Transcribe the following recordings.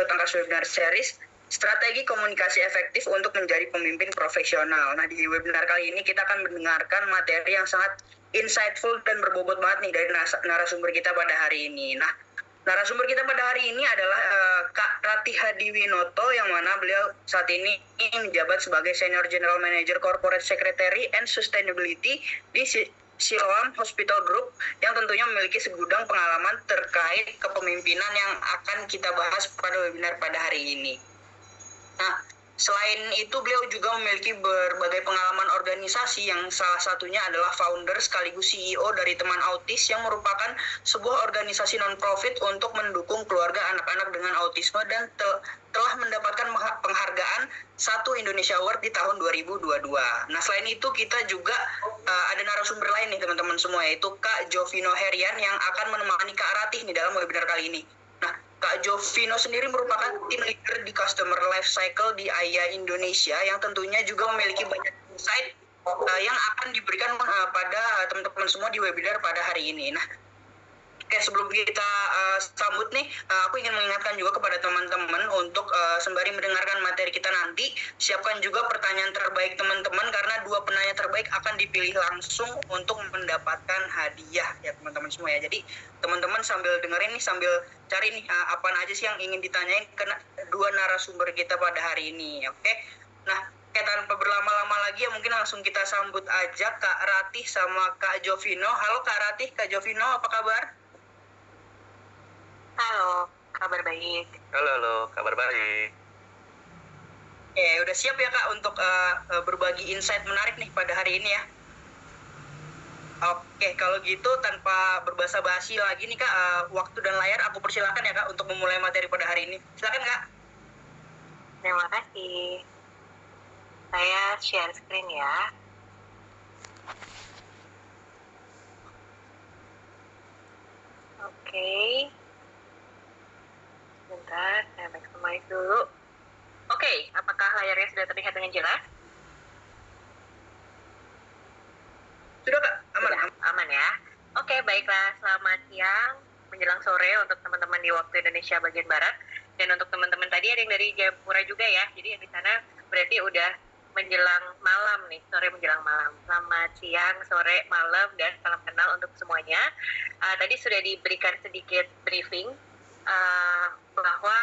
Tangkas Webinar Series Strategi Komunikasi Efektif untuk Menjadi Pemimpin Profesional. Nah, di webinar kali ini kita akan mendengarkan materi yang sangat insightful dan berbobot banget nih dari narasumber kita pada hari ini. Nah, narasumber kita pada hari ini adalah Kak Ratih Hadiwinoto, yang mana beliau saat ini menjabat sebagai Senior General Manager Corporate Secretary and Sustainability di Siloam Hospital Group, yang tentunya memiliki segudang pengalaman terkait kepemimpinan yang akan kita bahas pada webinar pada hari ini. Nah, selain itu beliau juga memiliki berbagai pengalaman organisasi, yang salah satunya adalah founder sekaligus CEO dari Teman Autis, yang merupakan sebuah organisasi non-profit untuk mendukung keluarga anak-anak dengan autisme, dan telah mendapatkan penghargaan 1 Indonesia Award di tahun 2022. Nah, selain itu kita juga ada narasumber lain nih teman-teman semua, yaitu Kak Jovino Herian yang akan menemani Kak Ratih nih dalam webinar kali ini. Nah, Kak Jovino sendiri merupakan tim leader di Customer Life Cycle di Aya Indonesia, yang tentunya juga memiliki banyak insight yang akan diberikan pada teman-teman semua di webinar pada hari ini. Nah, oke, sebelum kita sambut nih, aku ingin mengingatkan juga kepada teman-teman untuk sembari mendengarkan materi kita nanti, siapkan juga pertanyaan terbaik teman-teman, karena 2 penanya terbaik akan dipilih langsung untuk mendapatkan hadiah ya teman-teman semua ya. Jadi teman-teman sambil dengerin nih, sambil cari nih apa aja sih yang ingin ditanyain ke 2 narasumber kita pada hari ini, oke? Nah, tanpa berlama-lama lagi ya, mungkin langsung kita sambut aja Kak Ratih sama Kak Jovino. Halo Kak Ratih, Kak Jovino, apa kabar? Halo, kabar baik. Halo, kabar baik. Udah siap ya Kak untuk berbagi insight menarik nih pada hari ini ya? Oke, kalau gitu tanpa berbasa-basi lagi nih Kak, waktu dan layar aku persilakan ya Kak untuk memulai materi pada hari ini. Silakan Kak. Terima kasih. Saya share screen ya. Oke. Bentar, saya maximize dulu. Oke, apakah layarnya sudah terlihat dengan jelas? Sudah Kak, aman? Aman ya. Oke, baiklah. Selamat siang, menjelang sore untuk teman-teman di waktu Indonesia bagian Barat. Dan untuk teman-teman tadi ada yang dari Jayapura juga ya. Jadi yang di sana berarti udah menjelang malam nih, sore menjelang malam. Selamat siang, sore, malam, dan salam kenal untuk semuanya. Tadi sudah diberikan sedikit briefing bahwa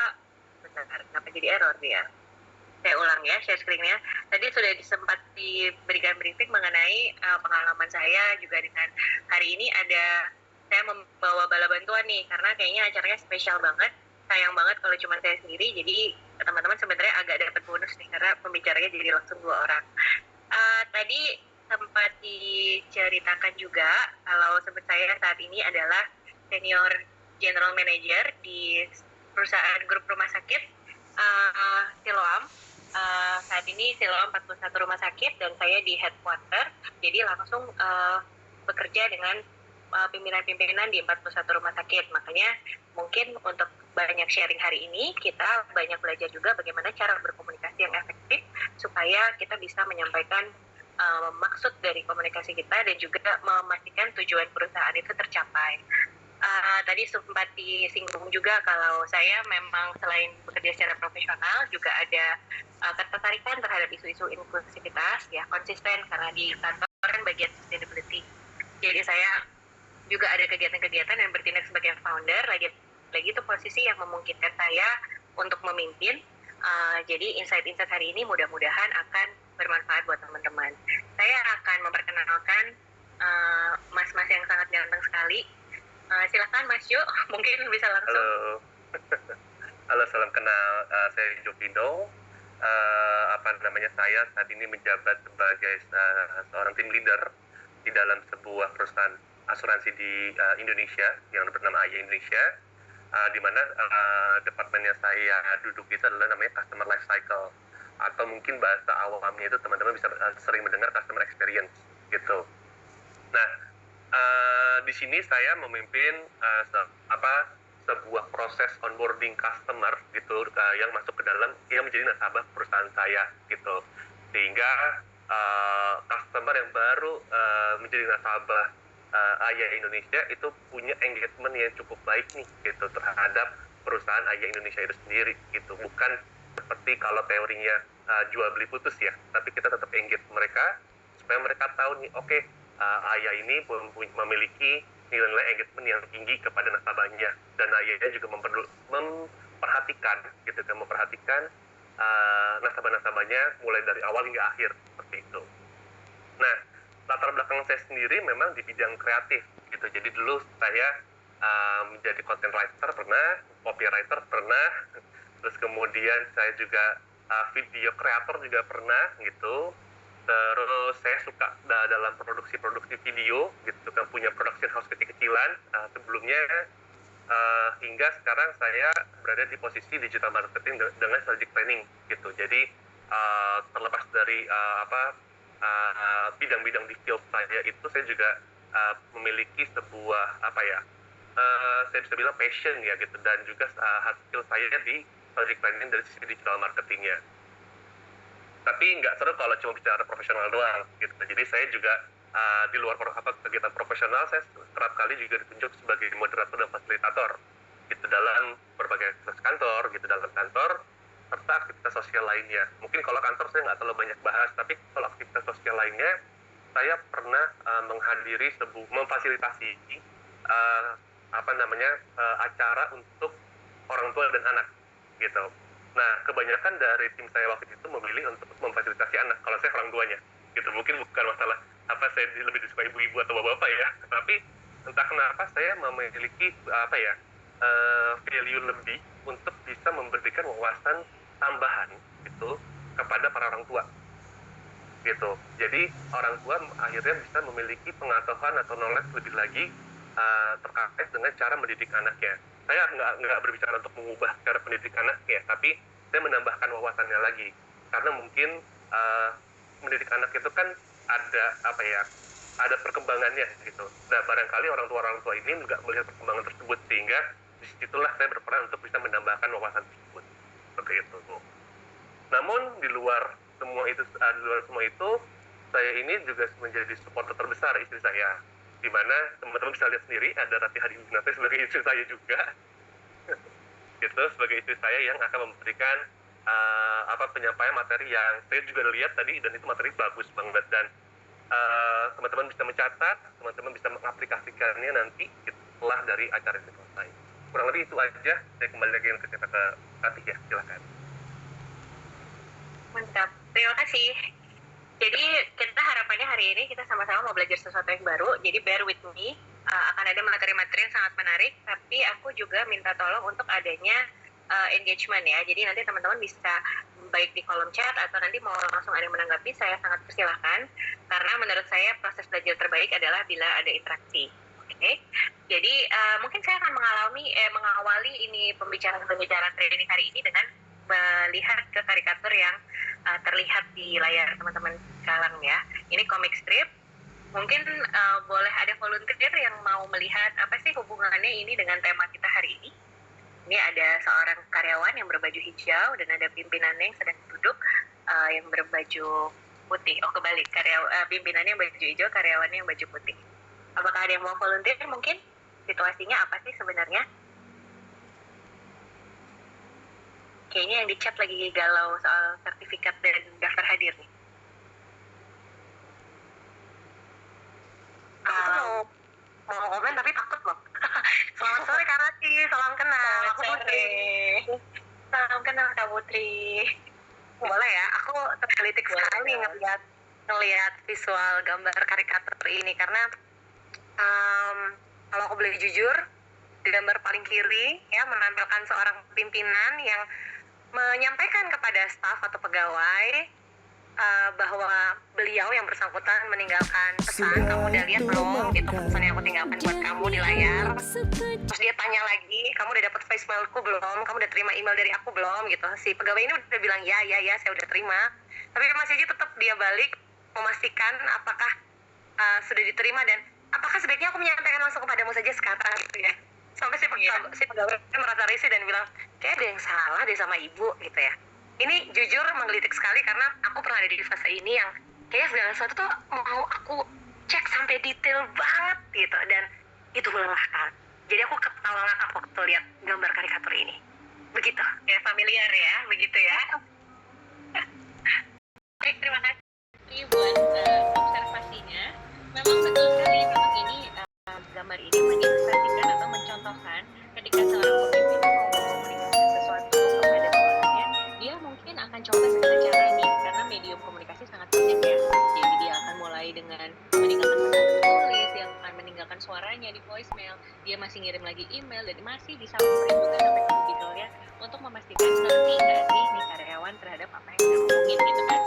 bentar, kenapa jadi error dia? Saya ulang ya, share screen-nya. Tadi sudah sempat diberikan briefing mengenai pengalaman saya juga dengan hari ini. Saya membawa bala bantuan nih, karena kayaknya acaranya spesial banget. Sayang banget kalau cuma saya sendiri, jadi teman-teman sebenarnya agak dapat bonus nih, karena pembicaranya jadi langsung 2 orang. Tadi sempat diceritakan juga kalau saya saat ini adalah Senior General Manager di perusahaan grup rumah sakit Siloam. Saat ini Siloam 41 rumah sakit dan saya di headquarter, jadi langsung bekerja dengan pimpinan-pimpinan di 41 rumah sakit. Makanya mungkin untuk banyak sharing hari ini, kita banyak belajar juga bagaimana cara berkomunikasi yang efektif supaya kita bisa menyampaikan maksud dari komunikasi kita dan juga memastikan tujuan perusahaan itu tercapai. Tadi sempat disinggung juga kalau saya memang selain bekerja secara profesional juga ada ketertarikan terhadap isu-isu inklusivitas ya, konsisten karena di kantor kan bagian sustainability. Jadi saya juga ada kegiatan-kegiatan dan bertindak sebagai founder, lagi itu posisi yang memungkinkan saya untuk memimpin. Jadi insight-insight hari ini mudah-mudahan akan bermanfaat buat teman-teman. Saya akan memperkenalkan mas-mas yang sangat ganteng sekali. Silakan Mas Jo, mungkin bisa langsung. Halo, salam kenal. Saya Jovino. Saya saat ini menjabat sebagai seorang tim leader di dalam sebuah perusahaan asuransi di Indonesia yang bernama Aya Indonesia, di mana departemen yang saya duduk itu adalah namanya Customer Life Cycle, atau mungkin bahasa awamnya itu teman-teman bisa sering mendengar Customer Experience gitu. Nah, di sini saya memimpin sebuah proses onboarding customer gitu, yang masuk ke dalam, yang menjadi nasabah perusahaan saya gitu, sehingga customer yang baru menjadi nasabah Aya Indonesia itu punya engagement yang cukup baik nih gitu terhadap perusahaan ayah Indonesia itu sendiri gitu. Bukan seperti kalau teorinya jual beli putus ya, tapi kita tetap engage mereka supaya mereka tahu nih, oke, ayah ini memiliki nilai engagement yang tinggi kepada nasabahnya, dan ayahnya juga memperhatikan gitu kan, nasabah-nasabahnya mulai dari awal hingga akhir seperti itu. Nah, latar belakang saya sendiri memang di bidang kreatif gitu. Jadi dulu saya menjadi content writer pernah, copywriter pernah, terus kemudian saya juga video creator juga pernah gitu. Terus saya suka dalam produksi video gitu kan, punya production house kecil-kecilan sebelumnya, hingga sekarang saya berada di posisi digital marketing dengan strategic planning gitu. Jadi terlepas dari bidang-bidang di field saya itu, saya juga memiliki sebuah saya bisa bilang passion ya gitu, dan juga skill saya di strategic planning dari sisi digital marketingnya. Tapi nggak seru kalau cuma bicara profesional doang gitu. Jadi saya juga di luar kegiatan profesional, saya kerap kali juga ditunjuk sebagai moderator dan fasilitator gitu dalam berbagai aktivitas kantor gitu, dalam kantor serta aktivitas sosial lainnya. Mungkin kalau kantor saya nggak terlalu banyak bahas, tapi kalau aktivitas sosial lainnya saya pernah menghadiri memfasilitasi acara untuk orang tua dan anak gitu. Nah, kebanyakan dari tim saya waktu itu memilih untuk memfasilitasi anak. Kalau saya orang tuanya gitu, mungkin bukan masalah saya lebih disukai ibu-ibu atau bapak-bapak ya, tapi entah kenapa saya memiliki value lebih untuk bisa memberikan wawasan tambahan gitu kepada para orang tua gitu. Jadi orang tua akhirnya bisa memiliki pengetahuan atau knowledge lebih lagi terkait dengan cara mendidik anaknya. Saya nggak berbicara untuk mengubah cara pendidik anaknya, tapi saya menambahkan wawasannya lagi, karena mungkin mendidik anak itu kan ada perkembangannya gitu. Nah, barangkali orang tua ini juga melihat perkembangan tersebut, sehingga disitulah saya berperan untuk bisa menambahkan wawasan tersebut seperti itu. Namun di luar semua itu, saya ini juga menjadi supporter terbesar istri saya, di mana teman-teman bisa lihat sendiri ada Rati Hadinata sebagai istri saya juga gitu, sebagai istri saya yang akan memberikan penyampaian materi yang saya juga lihat tadi, dan itu materi bagus banget, dan teman-teman bisa mencatat, teman-teman bisa mengaplikasikannya nanti setelah dari acara ini selesai. Kurang lebih itu aja. Saya kembali lagi ke Rati ya, silakan. Mantap, terima kasih. Jadi kita harapannya hari ini kita sama-sama mau belajar sesuatu yang baru. Jadi bear with me, akan ada materi-materi yang sangat menarik, tapi aku juga minta tolong untuk adanya engagement ya. Jadi nanti teman-teman bisa baik di kolom chat atau nanti mau langsung ada yang menanggapi, saya sangat persilahkan. Karena menurut saya proses belajar terbaik adalah bila ada interaksi. Oke? Jadi mungkin saya akan mengawali ini pembicaraan training hari ini dengan melihat ke karikatur yang terlihat di layar teman-teman sekarang ya. Ini comic strip. Mungkin boleh ada volunteer yang mau melihat apa sih hubungannya ini dengan tema kita hari ini. Ini ada seorang karyawan yang berbaju hijau dan ada pimpinannya yang sedang duduk yang berbaju putih. Oh, kebalik, pimpinannya yang baju hijau, karyawannya yang baju putih. Apakah ada yang mau volunteer mungkin? Situasinya apa sih sebenarnya? Kayaknya yang di chat lagi galau soal sertifikat dan daftar hadir nih. Aku mau komen tapi takut loh. Selamat sore Kak Rati, salam kenal. Selamat sore. Salam kenal Kak Putri. Boleh ya, aku tergelitik sekali ngelihat visual gambar karikatur ini, karena kalau aku boleh jujur, di gambar paling kiri ya menampilkan seorang pimpinan yang menyampaikan kepada staf atau pegawai bahwa beliau yang bersangkutan meninggalkan pesan. Kamu udah lihat belum gitu pesan yang aku tinggalkan buat kamu di layar? Terus dia tanya lagi, kamu udah dapat voicemailku belum? Kamu udah terima email dari aku belum? Gitu. Si pegawai ini udah bilang ya saya udah terima. Tapi masih aja tetap dia balik memastikan apakah sudah diterima dan apakah sebaiknya aku menyampaikan langsung kepadamu saja sekarang gitu ya. Sampai si pegawai merasa risih dan bilang, kayak ada yang salah deh sama ibu gitu ya. Ini jujur menggelitik sekali karena aku pernah ada di fase ini yang kayak segala sesuatu tuh mau aku cek sampai detail banget gitu, dan itu melelahkan. Jadi aku ketawa ngakak waktu lihat gambar karikatur ini. Begitu. Ya, familiar ya, begitu ya. Baik, terima kasih buat observasinya. Memang betul sekali, memang ini gambar ini mengilustrasikan atau mencontohkan ketika seorang pemimpin mau mengkomunikasikan sesuatu kepada bawahannya, dia mungkin akan coba segala cara nih, karena medium komunikasi sangat banyak ya. Jadi dia akan mulai dengan meninggalkan pesan tertulis, dia akan meninggalkan suaranya di voicemail, dia masih ngirim lagi email, dan masih disamperin juga sampai ke kubikelnya untuk memastikan ngerti nggak sih nih karyawan terhadap apa yang kita ngomongin gitu kan.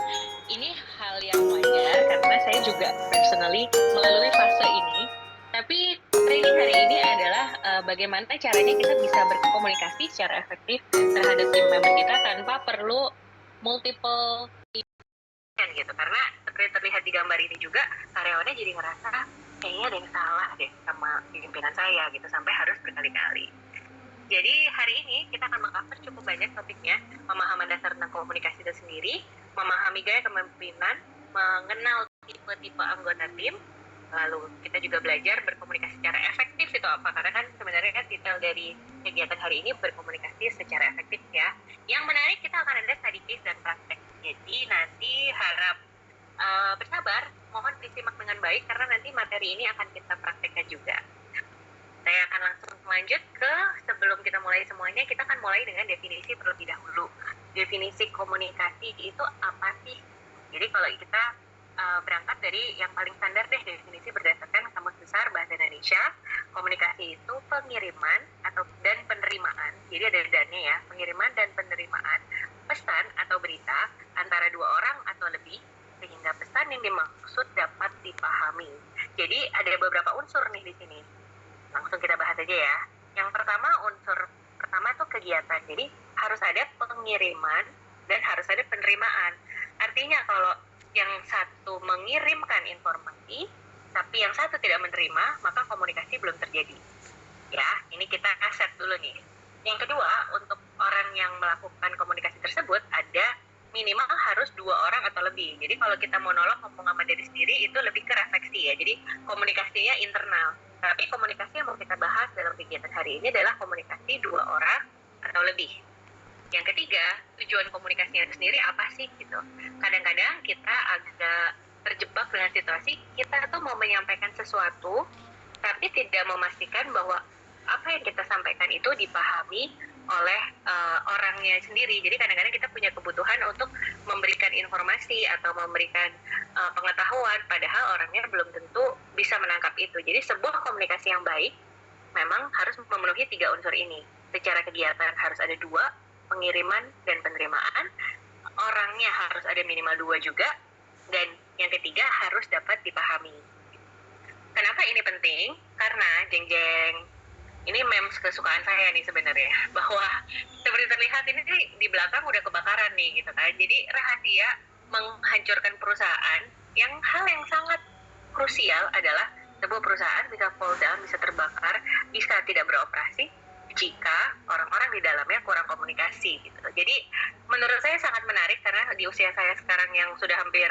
Ini hal yang wajar karena saya juga personally melalui fase ini. Tapi training hari ini adalah bagaimana caranya kita bisa berkomunikasi secara efektif terhadap tim member kita tanpa perlu multiple gitu. Karena seperti terlihat di gambar ini juga, karyawannya jadi ngerasa kayaknya ada yang salah deh sama pimpinan saya gitu, sampai harus berkali-kali. Jadi hari ini kita akan mengcover cukup banyak topiknya, pemahaman dasar tentang komunikasi itu sendiri, memahami gaya kepemimpinan, mengenal tipe-tipe anggota tim, lalu kita juga belajar berkomunikasi secara efektif itu apa, karena kan sebenarnya kan titel dari kegiatan hari ini berkomunikasi secara efektif ya. Yang menarik kita akan ada study case dan praktek. Jadi nanti harap bersabar, mohon disimak dengan baik karena nanti materi ini akan kita praktekkan juga. Saya akan langsung lanjut ke, sebelum kita mulai semuanya, kita akan mulai dengan definisi terlebih dahulu. Definisi komunikasi itu apa sih? Jadi kalau kita berangkat dari yang paling standar deh, definisi berdasarkan Kamus Besar Bahasa Indonesia, komunikasi itu pengiriman dan penerimaan. Jadi ada dan-nya ya, pengiriman dan penerimaan pesan atau berita antara dua orang atau lebih, sehingga pesan yang dimaksud dapat dipahami. Jadi ada beberapa unsur nih di sini. Langsung kita bahas aja ya. Yang pertama, unsur pertama tuh kegiatan. Jadi harus ada pengiriman dan harus ada penerimaan. Artinya kalau yang satu mengirimkan informasi, tapi yang satu tidak menerima, maka komunikasi belum terjadi. Ya, ini kita set dulu nih. Yang kedua, untuk orang yang melakukan komunikasi tersebut, ada minimal harus 2 orang atau lebih. Jadi kalau kita monolog ngomong sama diri sendiri, itu lebih ke refleksi ya. Jadi komunikasinya internal. Tapi komunikasi yang mau kita bahas dalam kegiatan hari ini adalah komunikasi 2 orang atau lebih. Yang ketiga, tujuan komunikasinya itu sendiri apa sih gitu. Kadang-kadang kita agak terjebak dengan situasi, kita tuh mau menyampaikan sesuatu, tapi tidak memastikan bahwa apa yang kita sampaikan itu dipahami oleh orangnya sendiri. Jadi kadang-kadang kita punya kebutuhan untuk memberikan informasi atau memberikan pengetahuan, padahal orangnya belum tentu bisa menangkap itu. Jadi sebuah komunikasi yang baik memang harus memenuhi 3 unsur ini. Secara kegiatan harus ada 2, pengiriman dan penerimaan. Orangnya harus ada minimal 2 juga. Dan yang ketiga harus dapat dipahami. Kenapa ini penting? Karena jeng-jeng, ini memes kesukaan saya nih sebenarnya, bahwa seperti terlihat ini di belakang udah kebakaran nih gitu kan. Jadi rahasia menghancurkan perusahaan, yang hal yang sangat krusial adalah sebuah perusahaan bisa fall down, bisa terbakar, bisa tidak beroperasi jika orang-orang di dalamnya kurang komunikasi gitu. Jadi menurut saya sangat menarik karena di usia saya sekarang yang sudah hampir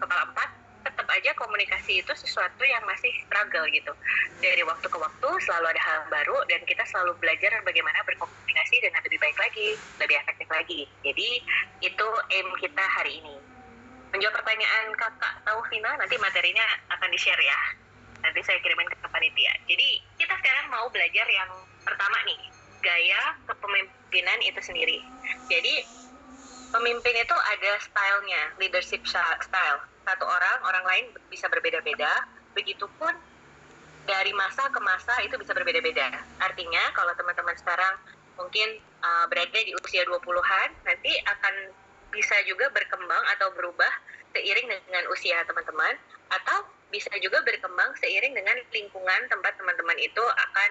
kepala 4, tetap aja komunikasi itu sesuatu yang masih struggle gitu. Dari waktu ke waktu selalu ada hal baru dan kita selalu belajar bagaimana berkomunikasi dengan lebih baik lagi, lebih efektif lagi. Jadi itu aim kita hari ini. Menjawab pertanyaan Kakak Taufina, nanti materinya akan di-share ya. Nanti saya kirimin ke panitia. Jadi kita sekarang mau belajar yang pertama nih, gaya kepemimpinan itu sendiri. Jadi pemimpin itu ada stylenya, leadership style. Satu orang lain bisa berbeda-beda. Begitupun dari masa ke masa itu bisa berbeda-beda. Artinya kalau teman-teman sekarang mungkin berada di usia 20-an, nanti akan bisa juga berkembang atau berubah seiring dengan usia teman-teman, atau bisa juga berkembang seiring dengan lingkungan tempat teman-teman itu akan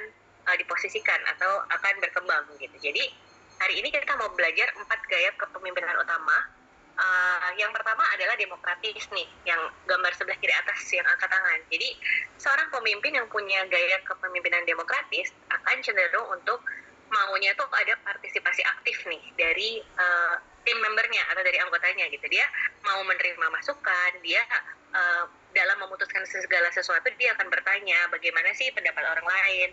diposisikan atau akan berkembang gitu. Jadi hari ini kita mau belajar 4 gaya kepemimpinan utama. Yang pertama adalah demokratis nih, yang gambar sebelah kiri atas yang angkat tangan. Jadi seorang pemimpin yang punya gaya kepemimpinan demokratis akan cenderung untuk maunya tuh ada partisipasi aktif nih dari tim membernya atau dari anggotanya gitu. Dia mau menerima masukan, dia dalam memutuskan segala sesuatu dia akan bertanya bagaimana sih pendapat orang lain.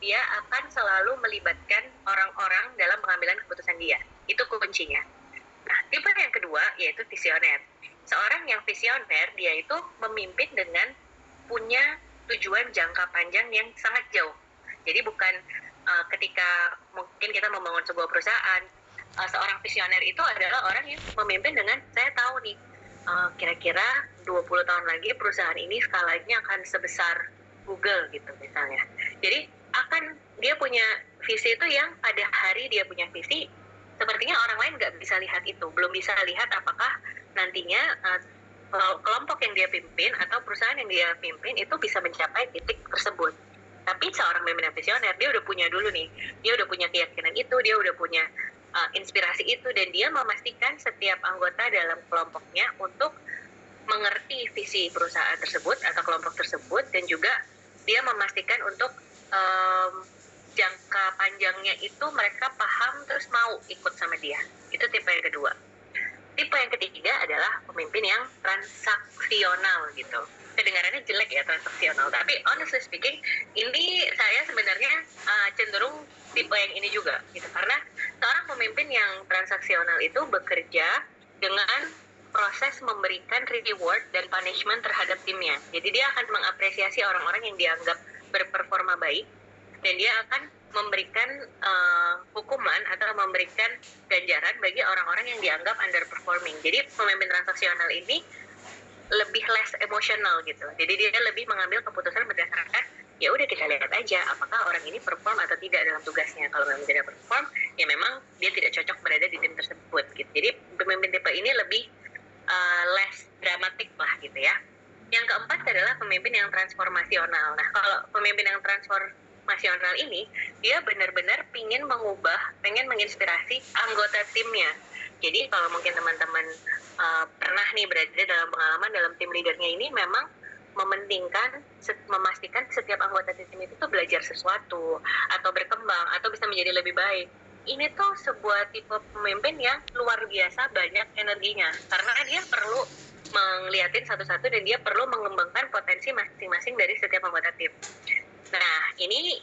Dia akan selalu melibatkan orang-orang dalam pengambilan keputusan dia. Itu kuncinya. Nah, tipe yang kedua yaitu visioner. Seorang yang visioner, dia itu memimpin dengan punya tujuan jangka panjang yang sangat jauh. Jadi bukan ketika mungkin kita membangun sebuah perusahaan, seorang visioner itu adalah orang yang memimpin dengan saya tahu nih, kira-kira 20 tahun lagi perusahaan ini skalanya akan sebesar Google gitu misalnya. Jadi dia punya visi itu yang pada hari dia punya visi, sepertinya orang lain nggak bisa lihat itu, belum bisa lihat apakah nantinya kelompok yang dia pimpin atau perusahaan yang dia pimpin itu bisa mencapai titik tersebut. Tapi seorang pemimpin visioner, dia udah punya dulu nih, dia udah punya keyakinan itu, dia udah punya inspirasi itu, dan dia memastikan setiap anggota dalam kelompoknya untuk mengerti visi perusahaan tersebut atau kelompok tersebut, dan juga dia memastikan untuk jangka panjangnya itu mereka paham terus mau ikut sama dia. Itu tipe yang kedua. Tipe yang ketiga adalah pemimpin yang transaksional gitu. Kedengarannya jelek ya, transaksional, tapi honestly speaking ini saya sebenarnya cenderung tipe yang ini juga gitu, karena seorang pemimpin yang transaksional itu bekerja dengan proses memberikan reward dan punishment terhadap timnya. Jadi dia akan mengapresiasi orang-orang yang dianggap berperforma baik, dan dia akan memberikan hukuman atau memberikan ganjaran bagi orang-orang yang dianggap underperforming. Jadi pemimpin transaksional ini lebih less emosional gitu. Jadi dia lebih mengambil keputusan berdasarkan ya udah kita lihat aja apakah orang ini perform atau tidak dalam tugasnya. Kalau memang tidak perform, ya memang dia tidak cocok berada di tim tersebut gitu. Jadi pemimpin tipe ini lebih less dramatik lah gitu ya. Yang keempat adalah pemimpin yang transformasional. Nah, kalau pemimpin yang transformasional ini, dia benar-benar pengen menginspirasi anggota timnya. Jadi kalau mungkin teman-teman pernah nih berada dalam pengalaman dalam tim leadernya ini, memang memastikan setiap anggota tim itu tuh belajar sesuatu, atau berkembang, atau bisa menjadi lebih baik. Ini tuh sebuah tipe pemimpin yang luar biasa banyak energinya, karena dia perlu melihatin satu-satu dan dia perlu mengembangkan potensi masing-masing dari setiap anggota tim. Nah, ini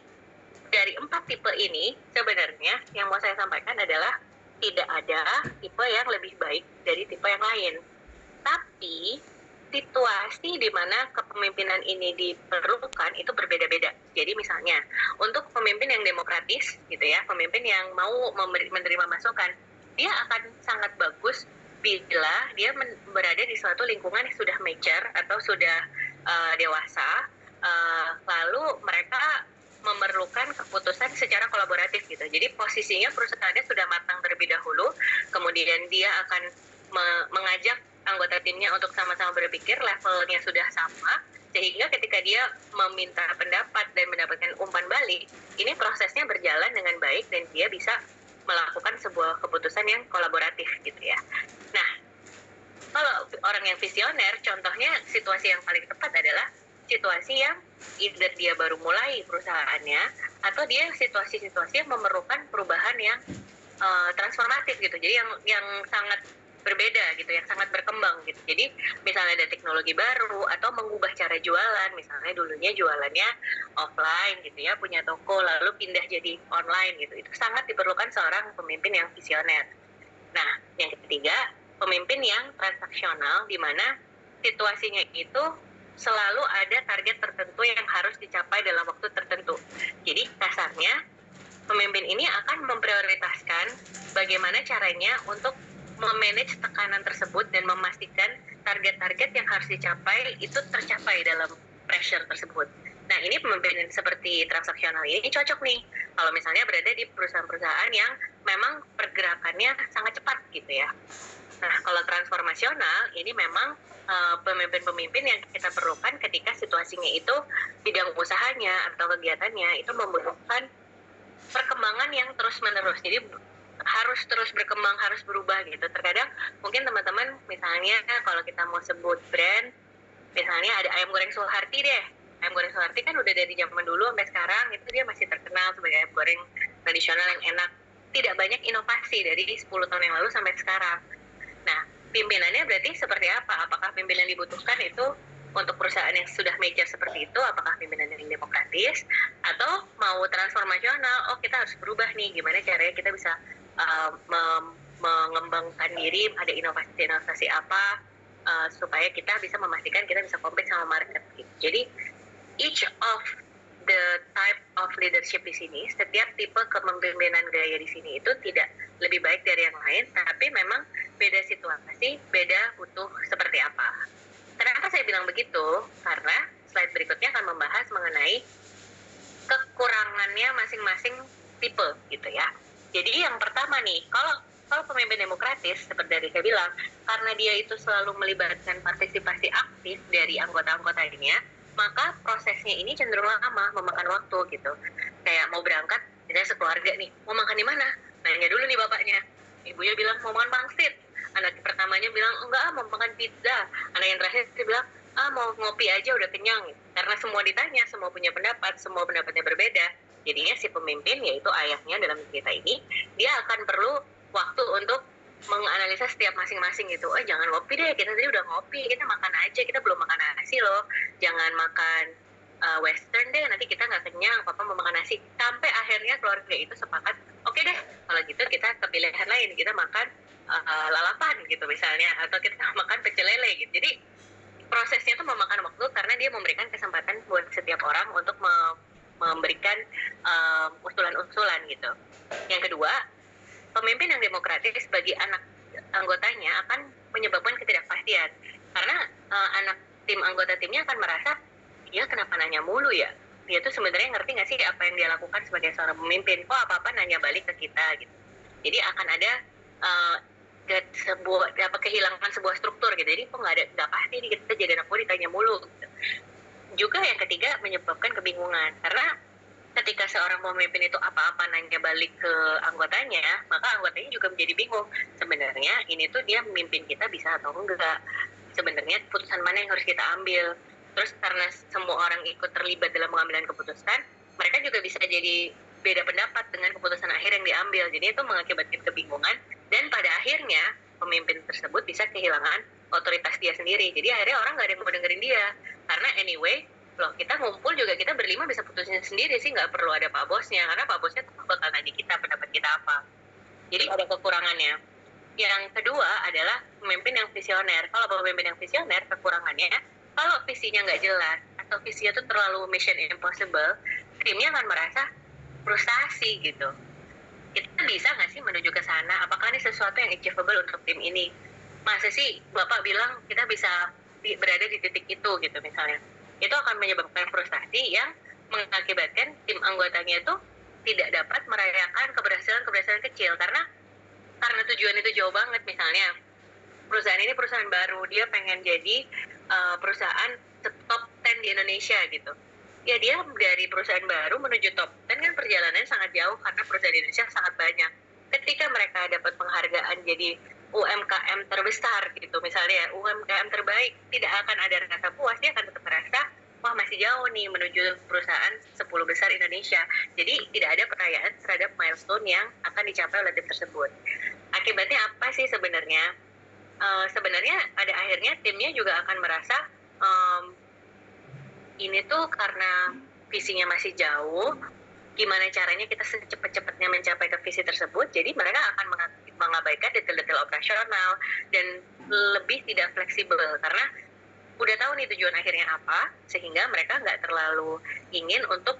dari 4 tipe ini sebenarnya yang mau saya sampaikan adalah tidak ada tipe yang lebih baik dari tipe yang lain. Tapi situasi di mana kepemimpinan ini diperlukan itu berbeda-beda. Jadi misalnya untuk pemimpin yang demokratis gitu ya, pemimpin yang mau menerima masukan, dia akan sangat bagus bila dia berada di suatu lingkungan yang sudah mature atau sudah dewasa, lalu mereka memerlukan keputusan secara kolaboratif gitu. Jadi posisinya perusahaannya sudah matang terlebih dahulu, kemudian dia akan mengajak anggota timnya untuk sama-sama berpikir, levelnya sudah sama, sehingga ketika dia meminta pendapat dan mendapatkan umpan balik, ini prosesnya berjalan dengan baik dan dia bisa melakukan sebuah keputusan yang kolaboratif gitu ya. Nah, kalau orang yang visioner, contohnya situasi yang paling tepat adalah situasi yang either dia baru mulai perusahaannya, atau dia situasi-situasi yang memerlukan perubahan yang transformatif gitu. Jadi yang sangat berbeda gitu, yang sangat berkembang gitu. Jadi misalnya ada teknologi baru atau mengubah cara jualan, misalnya dulunya jualannya offline gitu ya, punya toko lalu pindah jadi online gitu. Itu sangat diperlukan seorang pemimpin yang visioner. Nah, yang ketiga, pemimpin yang transaksional, di mana situasinya itu selalu ada target tertentu yang harus dicapai dalam waktu tertentu. Jadi kasarnya pemimpin ini akan memprioritaskan bagaimana caranya untuk memanage tekanan tersebut dan memastikan target-target yang harus dicapai itu tercapai dalam pressure tersebut. Nah, ini pemimpin seperti transaksional ini cocok nih kalau misalnya berada di perusahaan-perusahaan yang memang pergerakannya sangat cepat gitu ya. Nah, kalau transformasional ini memang pemimpin-pemimpin yang kita perlukan ketika situasinya itu bidang usahanya atau kegiatannya itu membutuhkan perkembangan yang terus-menerus. Jadi harus terus berkembang, harus berubah gitu. Terkadang mungkin teman-teman misalnya kalau kita mau sebut brand, misalnya ada ayam goreng Suharti deh. Ayam goreng Suharti kan udah dari zaman dulu sampai sekarang itu dia masih terkenal sebagai ayam goreng tradisional yang enak. Tidak banyak inovasi dari 10 tahun yang lalu sampai sekarang. Nah, pimpinannya berarti seperti apa? Apakah pimpinan dibutuhkan itu untuk perusahaan yang sudah major seperti itu, apakah pimpinan yang demokratis atau mau transformasional? Oh, kita harus berubah nih, gimana caranya kita bisa mengembangkan diri, ada inovasi-inovasi apa supaya kita bisa memastikan kita bisa compete sama market gitu. Jadi each of the type of leadership di sini, setiap tipe kepemimpinan gaya di sini itu tidak lebih baik dari yang lain, tapi memang beda situasi, beda butuh seperti apa. Kenapa saya bilang begitu? Karena slide berikutnya akan membahas mengenai kekurangannya masing-masing tipe gitu ya. Jadi yang pertama nih, kalau pemimpin demokratis seperti dari saya bilang, karena dia itu selalu melibatkan partisipasi aktif dari anggota-anggotanya, maka prosesnya ini cenderung lama, memakan waktu gitu. Kayak mau berangkat, misalnya sekeluarga nih, mau makan di mana? Nanya dulu nih bapaknya. Ibunya bilang mau makan pangsit. Anak pertamanya bilang enggak, mau makan pizza. Anak yang terakhir dia bilang mau ngopi aja udah kenyang. Karena semua ditanya, semua punya pendapat, semua pendapatnya berbeda. Jadinya si pemimpin, yaitu ayahnya dalam cerita ini, dia akan perlu waktu untuk menganalisa setiap masing-masing gitu. Oh, jangan ngopi deh, kita tadi udah ngopi, kita makan aja, kita belum makan nasi loh. Jangan makan western deh, nanti kita nggak kenyang, papa mau makan nasi. Sampai akhirnya keluarga itu sepakat, oke deh, kalau gitu kita ke pilihan lain, kita makan lalapan gitu misalnya, atau kita makan pecel lele gitu. Jadi prosesnya tuh memakan waktu karena dia memberikan kesempatan buat setiap orang untuk memberikan usulan-usulan gitu. Yang kedua, pemimpin yang demokratis bagi anak anggotanya akan menyebabkan ketidakpastian. Karena anak tim anggota timnya akan merasa, dia kenapa nanya mulu ya? Dia tuh sebenarnya ngerti nggak sih apa yang dia lakukan sebagai seorang pemimpin? Kok apa-apa nanya balik ke kita gitu. Jadi akan ada kehilangan sebuah struktur gitu. Jadi kok nggak pasti nih kita jadi anak muda ditanya mulu gitu. Juga yang ketiga menyebabkan kebingungan. Karena ketika seorang pemimpin itu apa-apa nanya balik ke anggotanya, maka anggotanya juga menjadi bingung. Sebenarnya ini tuh dia memimpin kita bisa atau enggak. Sebenarnya keputusan mana yang harus kita ambil. Terus karena semua orang ikut terlibat dalam pengambilan keputusan, mereka juga bisa jadi beda pendapat dengan keputusan akhir yang diambil. Jadi itu mengakibatkan kebingungan dan pada akhirnya pemimpin tersebut bisa kehilangan otoritas dia sendiri. Jadi akhirnya orang nggak ada yang mau dengerin dia. Karena anyway, loh kita ngumpul juga kita berlima bisa putusin sendiri sih, nggak perlu ada pak bosnya. Karena pak bosnya tuh bakal nanya kita pendapat kita apa. Jadi ada kekurangannya. Yang kedua adalah pemimpin yang visioner. Kalau pemimpin yang visioner, kekurangannya kalau visinya nggak jelas atau visinya tuh terlalu mission impossible, timnya akan merasa frustasi gitu. Kita bisa nggak sih menuju ke sana? Apakah ini sesuatu yang achievable untuk tim ini? Masa sih Bapak bilang kita bisa berada di titik itu gitu misalnya. Itu akan menyebabkan frustasi yang mengakibatkan tim anggotanya itu tidak dapat merayakan keberhasilan-keberhasilan kecil karena tujuan itu jauh banget. Misalnya perusahaan ini perusahaan baru, dia pengen jadi perusahaan top 10 di Indonesia gitu. Ya dia dari perusahaan baru menuju top 10 kan perjalanannya sangat jauh karena perusahaan di Indonesia sangat banyak. Ketika mereka dapat penghargaan jadi UMKM terbesar gitu misalnya, UMKM terbaik, tidak akan ada rasa puas, dia akan tetap merasa wah masih jauh nih menuju perusahaan 10 besar Indonesia. Jadi tidak ada perayaan terhadap milestone yang akan dicapai oleh tim tersebut. Akibatnya apa sih sebenarnya? Sebenarnya pada akhirnya timnya juga akan merasa ini tuh karena visinya masih jauh, gimana caranya kita secepat-cepatnya mencapai ke visi tersebut. Jadi mereka akan mengabaikan detail-detail operasional dan lebih tidak fleksibel karena udah tahu nih tujuan akhirnya apa, sehingga mereka nggak terlalu ingin untuk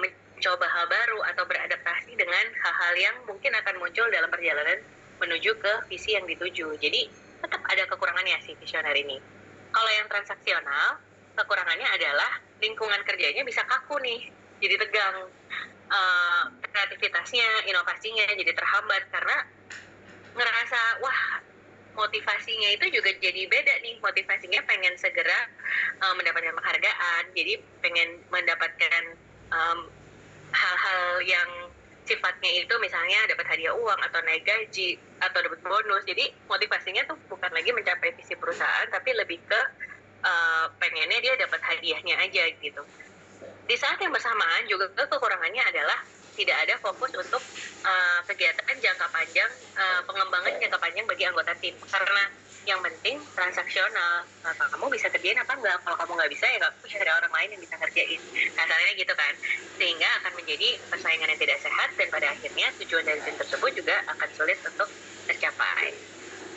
mencoba hal baru atau beradaptasi dengan hal-hal yang mungkin akan muncul dalam perjalanan menuju ke visi yang dituju. Jadi tetap ada kekurangannya si visioner ini. Kalau yang transaksional, kekurangannya adalah lingkungan kerjanya bisa kaku nih, jadi tegang. Kreativitasnya, inovasinya jadi terhambat karena ngerasa wah motivasinya itu juga jadi beda nih. Motivasinya pengen segera mendapatkan penghargaan, jadi pengen mendapatkan hal-hal yang sifatnya itu misalnya dapat hadiah uang atau naik gaji atau dapat bonus. Jadi motivasinya tuh bukan lagi mencapai visi perusahaan tapi lebih ke pengennya dia dapat hadiahnya aja gitu. Di saat yang bersamaan juga kekurangannya adalah tidak ada fokus untuk kegiatan jangka panjang, pengembangan jangka panjang bagi anggota tim. Karena yang penting transaksional. Nah, kamu bisa kerjain apa enggak? Kalau kamu nggak bisa ya kamu cari orang lain yang bisa ngerjain. Kasarnya gitu kan. Sehingga akan menjadi persaingan yang tidak sehat dan pada akhirnya tujuan dari tim tersebut juga akan sulit untuk tercapai.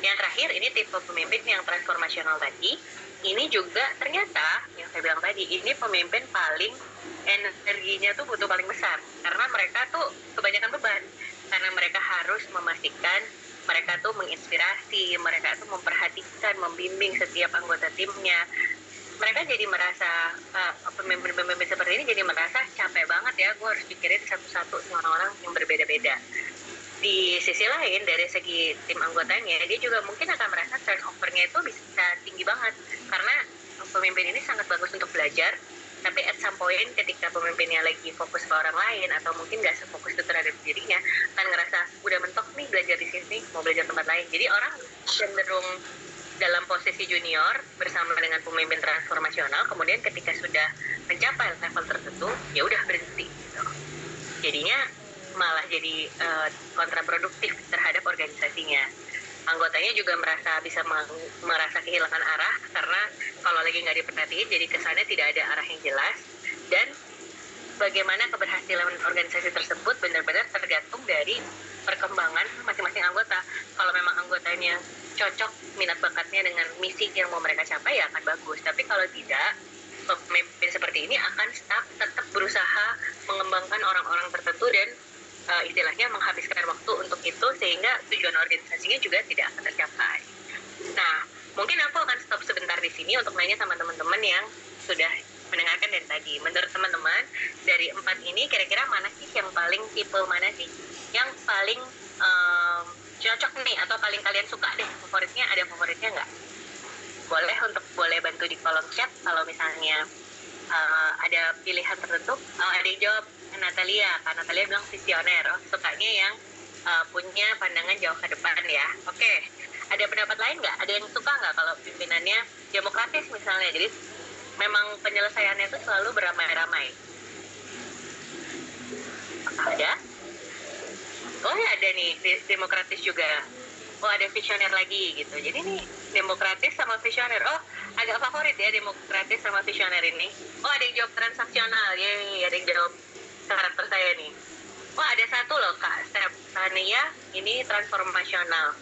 Yang terakhir ini tipe pemimpin yang transformasional tadi. Ini juga ternyata yang saya bilang tadi, ini pemimpin paling energinya tuh butuh paling besar karena mereka tuh kebanyakan beban, karena mereka harus memastikan mereka tuh menginspirasi, mereka tuh memperhatikan, membimbing setiap anggota timnya. Mereka jadi merasa pemimpin-pemimpin seperti ini jadi merasa capek banget ya, gue harus pikirin satu-satu semua orang yang berbeda-beda. Di sisi lain dari segi tim anggotanya, dia juga mungkin akan merasa turnover-nya itu bisa tinggi banget karena pemimpin ini sangat bagus untuk belajar, tapi at some point ketika pemimpinnya lagi fokus ke orang lain atau mungkin nggak sefokus itu terhadap dirinya, kan ngerasa udah mentok nih belajar di sini, mau belajar tempat lain. Jadi orang cenderung dalam posisi junior bersama dengan pemimpin transformasional, kemudian ketika sudah mencapai level tertentu, ya udah berhenti gitu. Jadinya malah jadi kontraproduktif terhadap organisasinya. Anggotanya juga merasa kehilangan arah karena kalau lagi nggak diperhatiin jadi kesannya tidak ada arah yang jelas, dan bagaimana keberhasilan organisasi tersebut benar-benar tergantung dari perkembangan masing-masing anggota. Kalau memang anggotanya cocok minat bakatnya dengan misi yang mau mereka capai ya akan bagus, tapi kalau tidak, pemimpin seperti ini akan tetap berusaha mengembangkan orang-orang tertentu dan istilahnya menghabiskan waktu untuk itu sehingga tujuan organisasinya juga tidak akan tercapai. Nah, mungkin aku akan stop sebentar di sini untuk nanya sama teman-teman yang sudah mendengarkan dari tadi. Menurut teman-teman, dari 4 ini kira-kira mana sih yang paling tipe mana sih yang paling cocok nih atau paling kalian suka deh? Favoritnya, ada favoritnya nggak? Boleh bantu di kolom chat kalau misalnya ada pilihan tertentu. Ada yang jawab Natalia, Kak Natalia bilang visioner, sukanya yang punya pandangan jauh ke depan ya. Oke, ada pendapat lain nggak? Ada yang suka nggak kalau pimpinannya demokratis misalnya, jadi memang penyelesaiannya itu selalu beramai-ramai? Ada? Oh ya ada nih, demokratis juga. Oh ada visioner lagi gitu. Jadi nih demokratis sama visioner. Oh agak favorit ya demokratis sama visioner ini. Oh ada yang jawab transaksional, yeay, ada yang jawab karakter saya nih. Oh ada satu loh Kak Stefania, ini transformasional.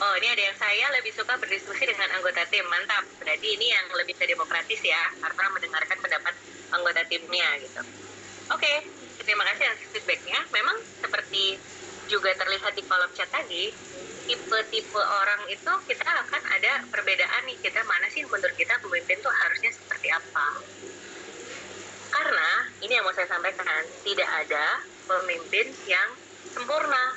Oh ini ada yang saya lebih suka berdiskusi dengan anggota tim, mantap. Berarti ini yang lebih ke demokratis ya, karena mendengarkan pendapat anggota timnya gitu. Oke, terima kasih atas feedbacknya. Memang seperti juga terlihat di kolom chat tadi, tipe-tipe orang itu kita akan ada perbedaan nih, kita mana sih menurut kita pemimpin tuh harusnya seperti apa. Karena ini yang mau saya sampaikan, tidak ada pemimpin yang sempurna.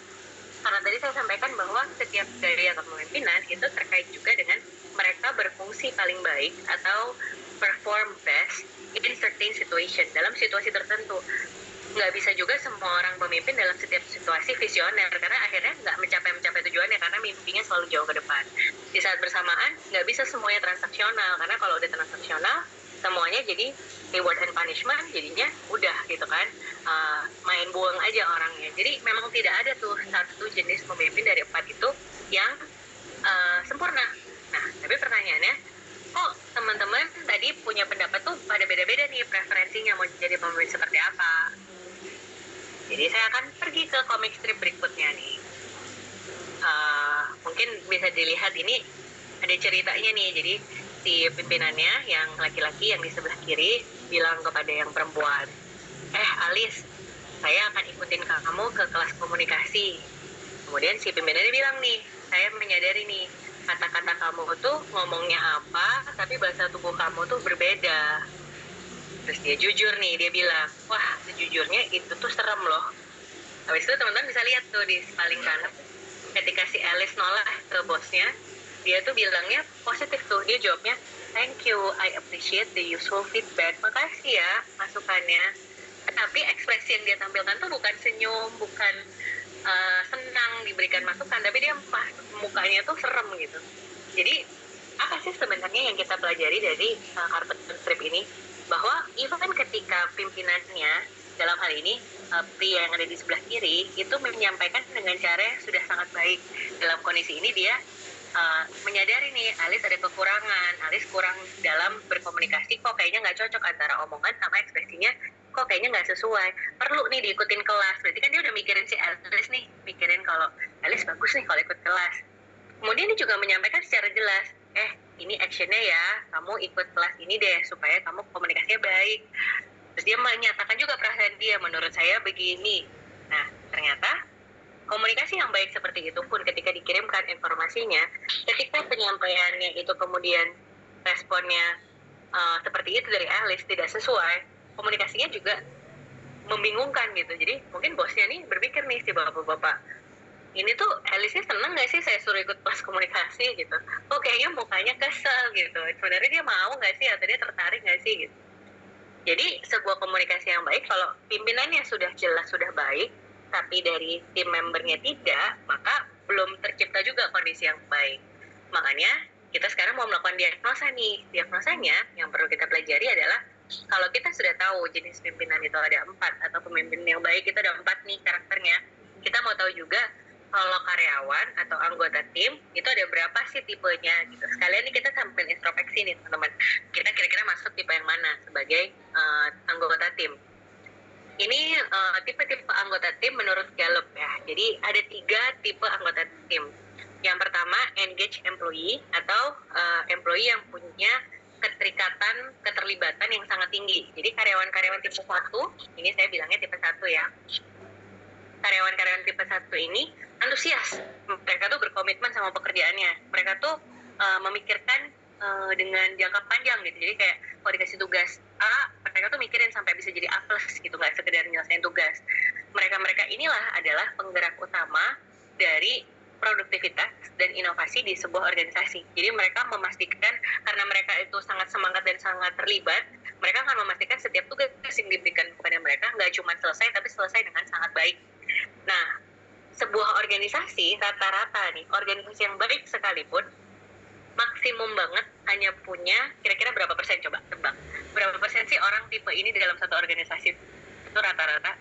Karena tadi saya sampaikan bahwa setiap gaya kepemimpinan itu terkait juga dengan mereka berfungsi paling baik atau perform best in certain situation, dalam situasi tertentu. Nggak bisa juga semua orang pemimpin dalam setiap situasi visioner, karena akhirnya nggak mencapai tujuannya karena mimpinya selalu jauh ke depan. Di saat bersamaan nggak bisa semuanya transaksional, karena kalau udah transaksional semuanya jadi reward and punishment, jadinya udah gitu kan, main buang aja orangnya. Jadi memang tidak ada tuh satu jenis pemimpin dari 4 itu yang sempurna. Nah tapi pertanyaannya, kok teman-teman tadi punya pendapat tuh pada beda-beda nih preferensinya mau jadi pemimpin seperti apa. Jadi saya akan pergi ke komik strip berikutnya nih. Mungkin bisa dilihat ini ada ceritanya nih. Jadi si pimpinannya yang laki-laki yang di sebelah kiri bilang kepada yang perempuan, Alice, saya akan ikutin kamu ke kelas komunikasi. Kemudian si pimpinannya bilang nih, saya menyadari nih, kata-kata kamu tuh ngomongnya apa, tapi bahasa tubuh kamu tuh berbeda. Terus dia jujur nih, dia bilang, wah sejujurnya itu tuh serem loh. Habis itu teman-teman bisa lihat tuh di paling kanan, ketika si Alice nolak ke bosnya, dia tuh bilangnya positif tuh, dia jawabnya, thank you, I appreciate the useful feedback, makasih ya masukannya. Tapi ekspresi yang dia tampilkan tuh bukan senyum, bukan senang diberikan masukan, tapi dia mukanya tuh serem gitu. Jadi apa sih sebenarnya yang kita pelajari dari kartun strip ini? Bahwa even ketika pimpinannya dalam hal ini pria yang ada di sebelah kiri itu menyampaikan dengan cara yang sudah sangat baik. Dalam kondisi ini dia menyadari nih Alis ada kekurangan, Alis kurang dalam berkomunikasi, kok kayaknya nggak cocok antara omongan sama ekspresinya, kok kayaknya nggak sesuai, perlu nih diikutin kelas. Berarti kan dia udah mikirin si Alis nih, mikirin kalau Alis bagus nih kalau ikut kelas. Kemudian dia juga menyampaikan secara jelas, ini actionnya ya, kamu ikut kelas ini deh supaya kamu komunikasinya baik. Terus dia menyatakan juga perasaan dia, menurut saya begini. Nah, ternyata komunikasi yang baik seperti itu pun ketika dikirimkan informasinya, ketika penyampaiannya itu kemudian responnya seperti itu dari Alice tidak sesuai, komunikasinya juga membingungkan gitu. Jadi mungkin bosnya nih berpikir nih si bapak-bapak, ini tuh Alice-nya seneng gak sih saya suruh ikut kelas komunikasi gitu? Oh kayaknya mukanya kesel gitu. Sebenarnya dia mau gak sih atau dia tertarik gak sih gitu. Jadi sebuah komunikasi yang baik kalau pimpinannya sudah jelas, sudah baik, tapi dari tim membernya tidak, maka belum tercipta juga kondisi yang baik. Makanya kita sekarang mau melakukan diagnosa nih. Diagnosanya yang perlu kita pelajari adalah kalau kita sudah tahu jenis pimpinan itu ada 4 atau pemimpin yang baik itu ada 4 nih karakternya, kita mau tahu juga kalau karyawan atau anggota tim itu ada berapa sih tipenya gitu. Sekalian nih kita sambil introspeksi nih teman-teman, kita kira-kira masuk tipe yang mana sebagai anggota tim. Ini tipe-tipe anggota tim menurut Gallup ya. Jadi ada 3 tipe anggota tim. Yang pertama engage employee atau employee yang punya keterlibatan yang sangat tinggi. Jadi karyawan-karyawan tipe 1, ini saya bilangnya tipe 1 ya. Karyawan-karyawan tipe 1 ini antusias. Mereka tuh berkomitmen sama pekerjaannya. Mereka tuh memikirkan dengan jangka panjang gitu. Jadi kayak kalau dikasih tugas A, mereka tuh mikirin sampai bisa jadi A+, gitu, nggak sekedar nyelesain tugas. Mereka inilah adalah penggerak utama dari produktivitas dan inovasi di sebuah organisasi. Jadi mereka memastikan, karena mereka itu sangat semangat dan sangat terlibat, mereka akan memastikan setiap tugas yang diberikan kepada mereka nggak cuma selesai, tapi selesai dengan sangat baik. Nah, sebuah organisasi rata-rata nih, organisasi yang baik sekalipun, maksimum banget hanya punya kira-kira berapa persen, coba tebak berapa persen sih orang tipe ini dalam satu organisasi itu rata-rata,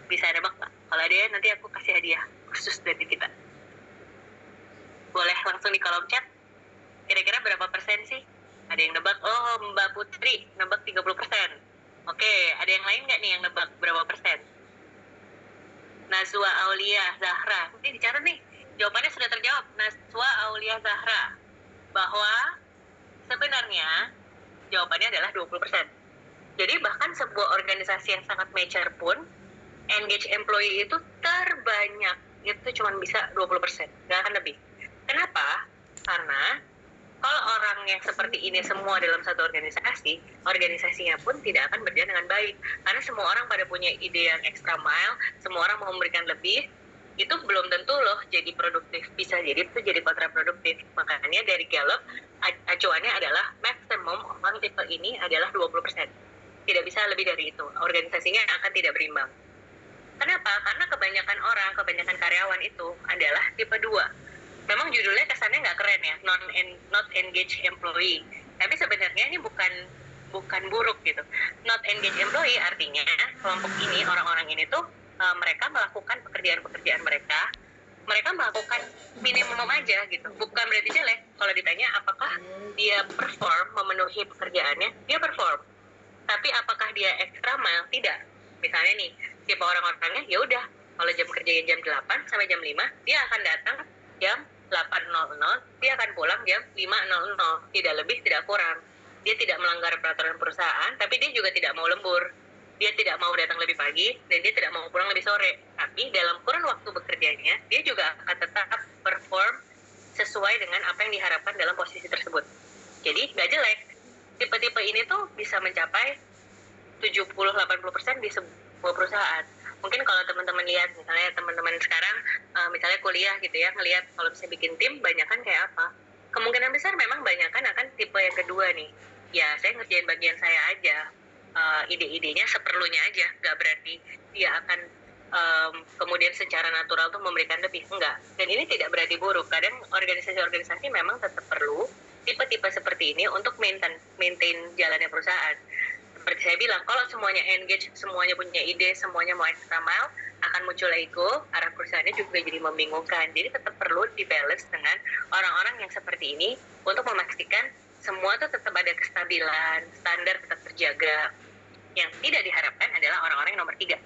bisa nebak nggak? Kalau ada ya nanti aku kasih hadiah khusus dari kita, boleh langsung di kolom chat. Kira-kira berapa persen sih? Ada yang nebak? Oh, Mbak Putri nebak 30%. Oke, ada yang lain nggak nih yang nebak berapa persen? Nazwa Aulia Zahra, ini dicatat nih, jawabannya sudah terjawab. Nazwa Aulia Zahra, bahwa sebenarnya jawabannya adalah 20%. Jadi bahkan sebuah organisasi yang sangat mature pun, engage employee itu terbanyak itu cuma bisa 20%, nggak akan lebih. Kenapa? Karena kalau orang yang seperti ini semua dalam satu organisasi, organisasinya pun tidak akan berjalan dengan baik. Karena semua orang pada punya ide yang extra mile, semua orang mau memberikan lebih, itu belum tentu loh jadi produktif, bisa jadi itu jadi kontraproduktif. Makanya dari Gallup acuannya adalah maksimum orang tipe ini adalah 20%, tidak bisa lebih dari itu, organisasinya akan tidak berimbang. Kenapa? Karena kebanyakan orang, kebanyakan karyawan itu adalah tipe 2. Memang judulnya kesannya nggak keren ya, not engaged employee, tapi sebenarnya ini bukan buruk gitu. Not engaged employee artinya kelompok ini, orang-orang ini tuh mereka melakukan pekerjaan-pekerjaan mereka melakukan minimum aja gitu. Bukan berarti jelek. Kalau ditanya apakah dia perform memenuhi pekerjaannya, dia perform. Tapi apakah dia extra mile? Tidak. Misalnya nih, tipe orang-orangnya ya udah, kalau jam kerjanya jam 8 sampai jam 5, dia akan datang jam 8.00, dia akan pulang jam 5.00, tidak lebih, tidak kurang. Dia tidak melanggar peraturan perusahaan, tapi dia juga tidak mau lembur. Dia tidak mau datang lebih pagi, dan dia tidak mau pulang lebih sore. Tapi dalam kurun waktu bekerjanya, dia juga akan tetap perform sesuai dengan apa yang diharapkan dalam posisi tersebut. Jadi nggak jelek. Tipe-tipe ini tuh bisa mencapai 70-80% di sebuah perusahaan. Mungkin kalau teman-teman lihat, misalnya teman-teman sekarang, misalnya kuliah gitu ya, ngelihat kalau bisa bikin tim, banyakan kayak apa? Kemungkinan besar memang banyakan akan tipe yang kedua nih. Ya, saya ngerjain bagian saya aja. Ide-idenya seperlunya aja, nggak berarti dia akan kemudian secara natural tuh memberikan lebih, enggak. Dan ini tidak berarti buruk. Kadang organisasi-organisasi memang tetap perlu tipe-tipe seperti ini untuk maintain jalannya perusahaan. Seperti saya bilang, kalau semuanya engage, semuanya punya ide, semuanya mau extra mile, akan muncul ego, arah perusahaannya juga jadi membingungkan. Jadi tetap perlu dibalance dengan orang-orang yang seperti ini untuk memastikan semua tuh tetap ada kestabilan, standar tetap terjaga. Yang tidak diharapkan adalah orang-orang yang nomor 3,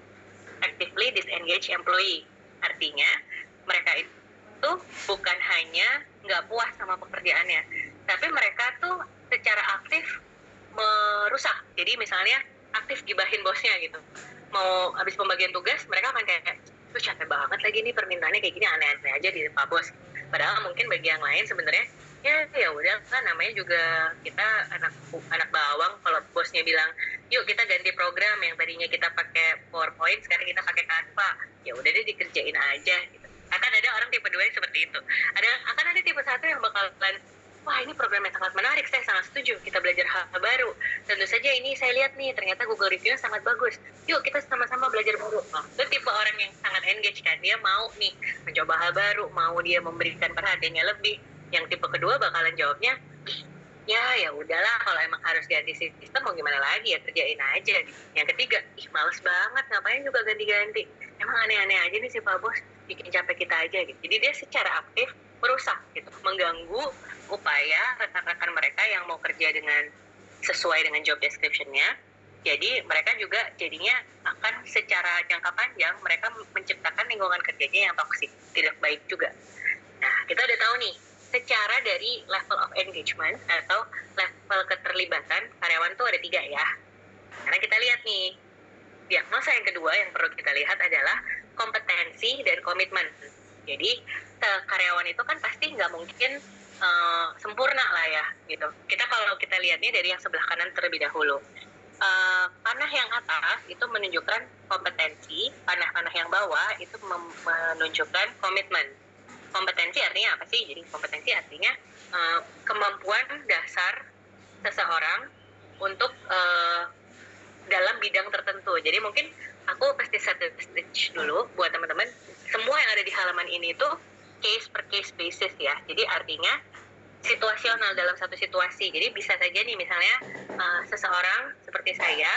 actively disengage employee. Artinya mereka itu bukan hanya nggak puas sama pekerjaannya, tapi mereka tuh secara aktif merusak. Jadi misalnya aktif gibahin bosnya gitu. Mau habis pembagian tugas, mereka akan kayak, tuh capek banget lagi nih permintaannya kayak gini, aneh-aneh aja di Pak Bos. Padahal mungkin bagi yang lain sebenarnya ya udah kan, namanya juga kita anak bawang. Kalau bosnya bilang yuk kita ganti program, yang tadinya kita pakai PowerPoint sekarang kita pakai Canva, ya udah deh dikerjain aja gitu. Akan ada orang tipe 2 yang seperti itu. Akan ada tipe 1 yang bakalan, wah ini programnya sangat menarik, saya sangat setuju, kita belajar hal baru. Tentu saja ini saya lihat nih, ternyata Google Review-nya sangat bagus. Yuk kita sama-sama belajar baru. Nah, itu tipe orang yang sangat engage kan, dia mau nih mencoba hal baru, mau dia memberikan perhatiannya lebih. Yang tipe kedua bakalan jawabnya, ya udahlah, kalau emang harus ganti sistem mau gimana lagi ya, kerjain aja. Yang ketiga, males banget, ngapain juga ganti-ganti, emang aneh-aneh aja nih si Pak Bos, bikin capek kita aja gitu. Jadi dia secara aktif merusak gitu, mengganggu upaya rekan-rekan mereka yang mau kerja dengan sesuai dengan job description-nya. Jadi mereka juga jadinya akan secara jangka panjang mereka menciptakan lingkungan kerjanya yang toksik, tidak baik juga. Nah, kita udah tahu nih, secara dari level of engagement atau level keterlibatan karyawan tuh ada 3 ya. Karena kita lihat nih, diagnosa yang kedua yang perlu kita lihat adalah kompetensi dan komitmen. Jadi karyawan itu kan pasti nggak mungkin sempurna lah ya gitu. Kalau kita lihatnya dari yang sebelah kanan terlebih dahulu, panah yang atas itu menunjukkan kompetensi, panah-panah yang bawah itu menunjukkan komitmen. Kompetensi artinya apa sih? Jadi kompetensi artinya kemampuan dasar seseorang untuk dalam bidang tertentu. Jadi mungkin aku pasti set the stage dulu buat teman-teman. Semua yang ada di halaman ini tuh case per case basis ya. Jadi artinya situasional dalam satu situasi. Jadi bisa saja nih misalnya seseorang seperti saya,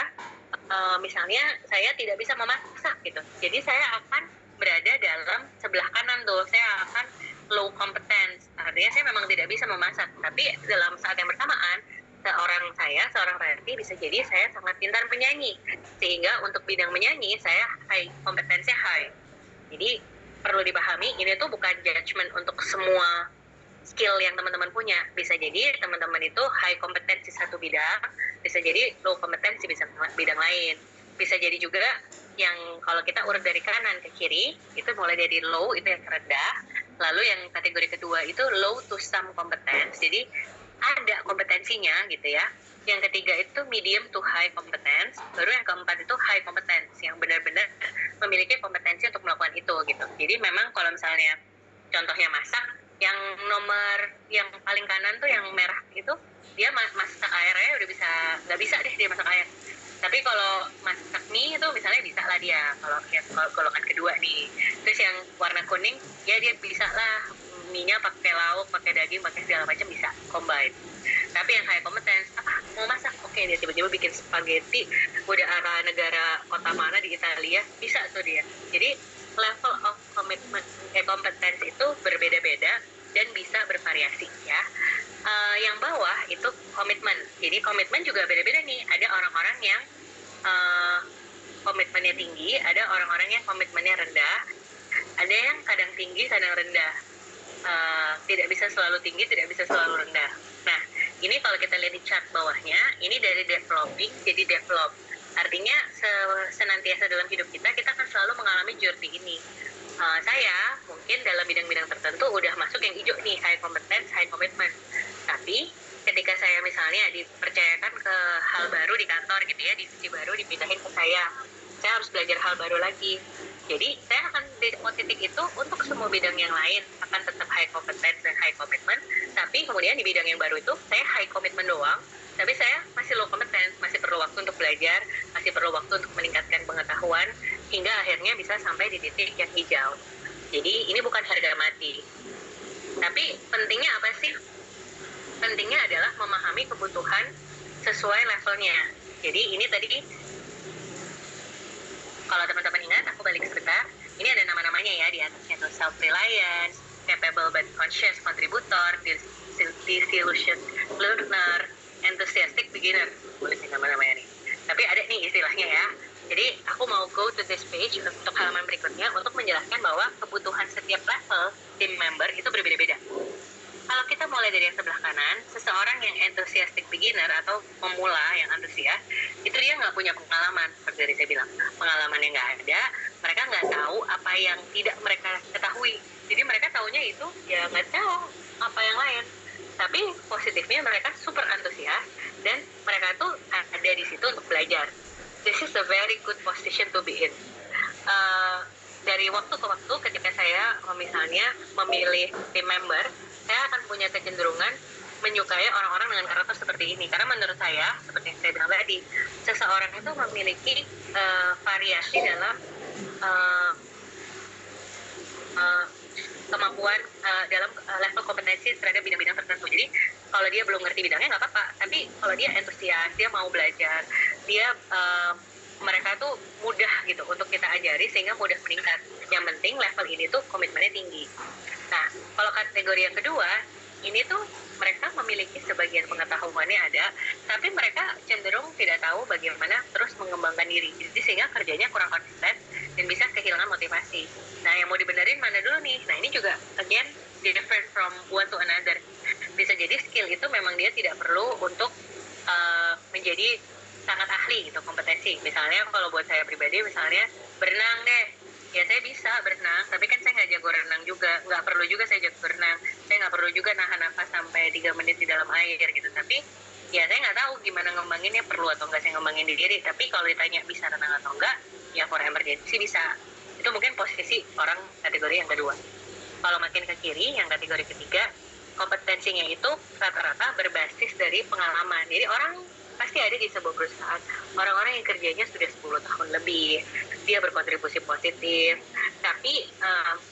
misalnya saya tidak bisa memasak gitu. Jadi saya akan berada dalam sebelah kanan tuh, saya akan low competence. Artinya saya memang tidak bisa memasak. Tapi dalam saat yang bersamaan, seorang Ranti bisa jadi saya sangat pintar menyanyi. Sehingga untuk bidang menyanyi, saya kompetensinya high. Jadi perlu dipahami, ini tuh bukan judgement untuk semua skill yang teman-teman punya. Bisa jadi teman-teman itu high kompetensi satu bidang, bisa jadi low kompetensi bisa bidang lain. Bisa jadi juga yang kalau kita urut dari kanan ke kiri, itu mulai dari low, itu yang rendah. Lalu yang kategori kedua itu low to some competence, jadi ada kompetensinya gitu ya. Yang ketiga itu medium to high competence. Baru yang keempat itu high competence, yang benar-benar memiliki kompetensi untuk melakukan itu gitu. Jadi memang kalau misalnya contohnya masak, yang nomor yang paling kanan tuh yang merah itu, dia masak airnya udah bisa, nggak bisa deh dia masak air. Tapi kalau masak mie itu misalnya bisa lah dia, kalau golongan kedua nih. Terus yang warna kuning, ya dia bisa lah mie-nya pakai lauk, pakai daging, pakai segala macam, bisa combine. Tapi yang high competence, mau masak, oke, dia tiba-tiba bikin spaghetti, udah arah negara kota mana di Italia, bisa tuh dia. Jadi level of competence itu berbeda-beda dan bisa bervariasi ya. Yang bawah itu komitmen. Jadi komitmen juga beda-beda nih. Ada orang-orang yang komitmennya tinggi, ada orang-orang yang komitmennya rendah, ada yang kadang tinggi, kadang rendah. Tidak bisa selalu tinggi, tidak bisa selalu rendah. Nah, ini kalau kita lihat di chart bawahnya, ini dari developing jadi develop. Artinya senantiasa dalam hidup kita akan selalu mengalami journey ini. Saya mungkin dalam bidang-bidang tertentu udah masuk yang hijau nih, high competence, high commitment. Tapi ketika saya misalnya dipercayakan ke hal baru di kantor gitu ya, divisi baru dipindahin ke saya harus belajar hal baru lagi. Jadi saya akan di titik itu untuk semua bidang yang lain akan tetap high competence dan high commitment. Tapi kemudian di bidang yang baru itu saya high commitment doang, tapi saya masih low competence, masih perlu waktu untuk belajar, masih perlu waktu untuk meningkatkan pengetahuan, hingga akhirnya bisa sampai di titik yang hijau. Jadi ini bukan harga mati. Tapi pentingnya apa sih? Pentingnya adalah memahami kebutuhan sesuai levelnya. Jadi ini tadi, kalau teman-teman ingat, aku balik sebentar. Ini ada nama-namanya ya di atasnya tuh, self-reliance, capable but conscious contributor, disillusioned learner, enthusiastic beginner. Boleh sih nama-namanya nih. Tapi ada nih istilahnya ya. Jadi aku mau go to this page untuk halaman berikutnya untuk menjelaskan bahwa kebutuhan setiap level tim member itu berbeda-beda. Kalau kita mulai dari yang sebelah kanan, seseorang yang enthusiastic beginner atau pemula yang antusias, itu dia nggak punya pengalaman, seperti saya bilang. Pengalaman yang nggak ada, mereka nggak tahu apa yang tidak mereka ketahui. Jadi mereka taunya itu ya nggak tahu apa yang lain. Tapi positifnya mereka super antusias dan mereka tuh ada di situ untuk belajar. This is a very good position to be in. Dari waktu ke waktu ketika saya misalnya memilih tim member, saya akan punya kecenderungan menyukai orang-orang dengan karakter seperti ini. Karena menurut saya, seperti yang saya bilang tadi, seseorang itu memiliki variasi dalam kemampuan dalam level kompetensi terhadap bidang-bidang tertentu. Jadi kalau dia belum ngerti bidangnya nggak apa-apa, tapi kalau dia antusias, dia mau belajar, dia mereka tuh mudah gitu untuk kita ajari sehingga mudah meningkat. Yang penting level ini tuh komitmennya tinggi. Nah, kalau kategori yang kedua, ini tuh mereka memiliki sebagian pengetahuannya ada, tapi mereka cenderung tidak tahu bagaimana terus mengembangkan diri. Jadi sehingga kerjanya kurang konsisten dan bisa kehilangan motivasi. Nah, yang mau dibenerin mana dulu nih? Nah, ini juga again different from one to another. Bisa jadi skill itu memang dia tidak perlu untuk menjadi sangat ahli gitu, kompetensi. Misalnya kalau buat saya pribadi, misalnya berenang deh. Ya saya bisa berenang, tapi kan saya nggak jago renang juga. Nggak perlu juga saya jago berenang. Saya nggak perlu juga nahan nafas sampai 3 menit di dalam air gitu. Tapi ya saya nggak tahu gimana ngembanginnya, perlu atau nggak saya ngembangin di diri. Tapi kalau ditanya bisa renang atau enggak, ya for emergency bisa. Itu mungkin posisi orang kategori yang kedua. Kalau makin ke kiri, yang kategori ketiga, kompetensinya itu rata-rata berbasis dari pengalaman. Jadi orang pasti ada di sebuah perusahaan orang-orang yang kerjanya sudah 10 tahun lebih, dia berkontribusi positif, tapi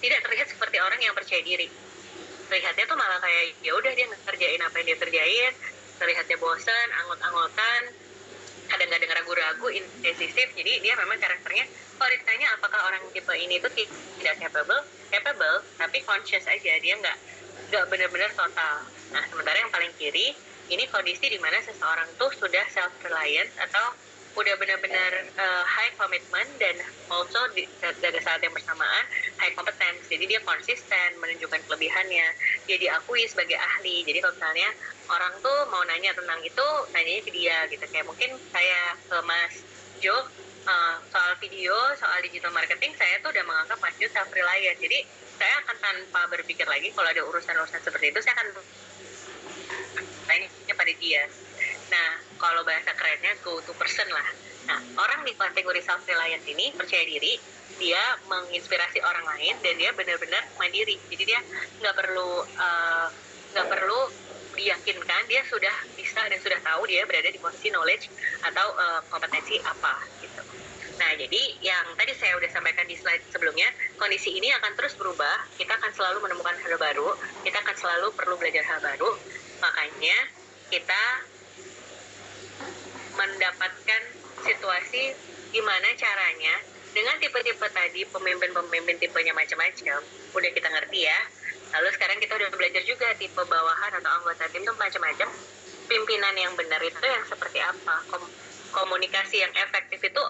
tidak terlihat seperti orang yang percaya diri. Terlihatnya tuh malah kayak ya udah dia ngerjain apa yang dia kerjain, terlihatnya bosan, anggot-anggotan, kadang-kadang ragu-ragu, indecisif. Jadi dia memang karakternya, kalau ditanya apakah orang tipe ini tuh tidak capable, tapi conscious aja, dia nggak benar-benar total. Nah, sementara yang paling kiri ini kondisi di mana seseorang tuh sudah self-reliant atau udah benar-benar high commitment dan also pada saat yang bersamaan high competence. Jadi dia konsisten menunjukkan kelebihannya, dia diakui sebagai ahli. Jadi kalau misalnya orang tuh mau nanya tentang itu, nanyanya ke dia gitu. Kayak mungkin saya ke Mas Jo soal video, soal digital marketing, saya tuh udah menganggap Mas Jo self-reliant. Jadi saya akan tanpa berpikir lagi kalau ada urusan-urusan seperti itu, saya akan tanya pada dia. Nah, kalau bahasa kerennya go to person lah. Nah, orang di kategori self-reliant ini percaya diri, dia menginspirasi orang lain dan dia benar-benar mandiri. Jadi dia nggak perlu diyakinkan, dia sudah bisa dan sudah tahu dia berada di posisi knowledge atau kompetensi apa gitu. Nah, jadi yang tadi saya udah sampaikan di slide sebelumnya, kondisi ini akan terus berubah. Kita akan selalu menemukan hal baru, kita akan selalu perlu belajar hal baru. Makanya kita mendapatkan situasi gimana caranya dengan tipe-tipe tadi, pemimpin-pemimpin tipenya macam-macam, udah kita ngerti ya. Lalu sekarang kita udah belajar juga tipe bawahan atau anggota tim itu macam-macam. Pimpinan yang benar itu yang seperti apa? Komunikasi yang efektif itu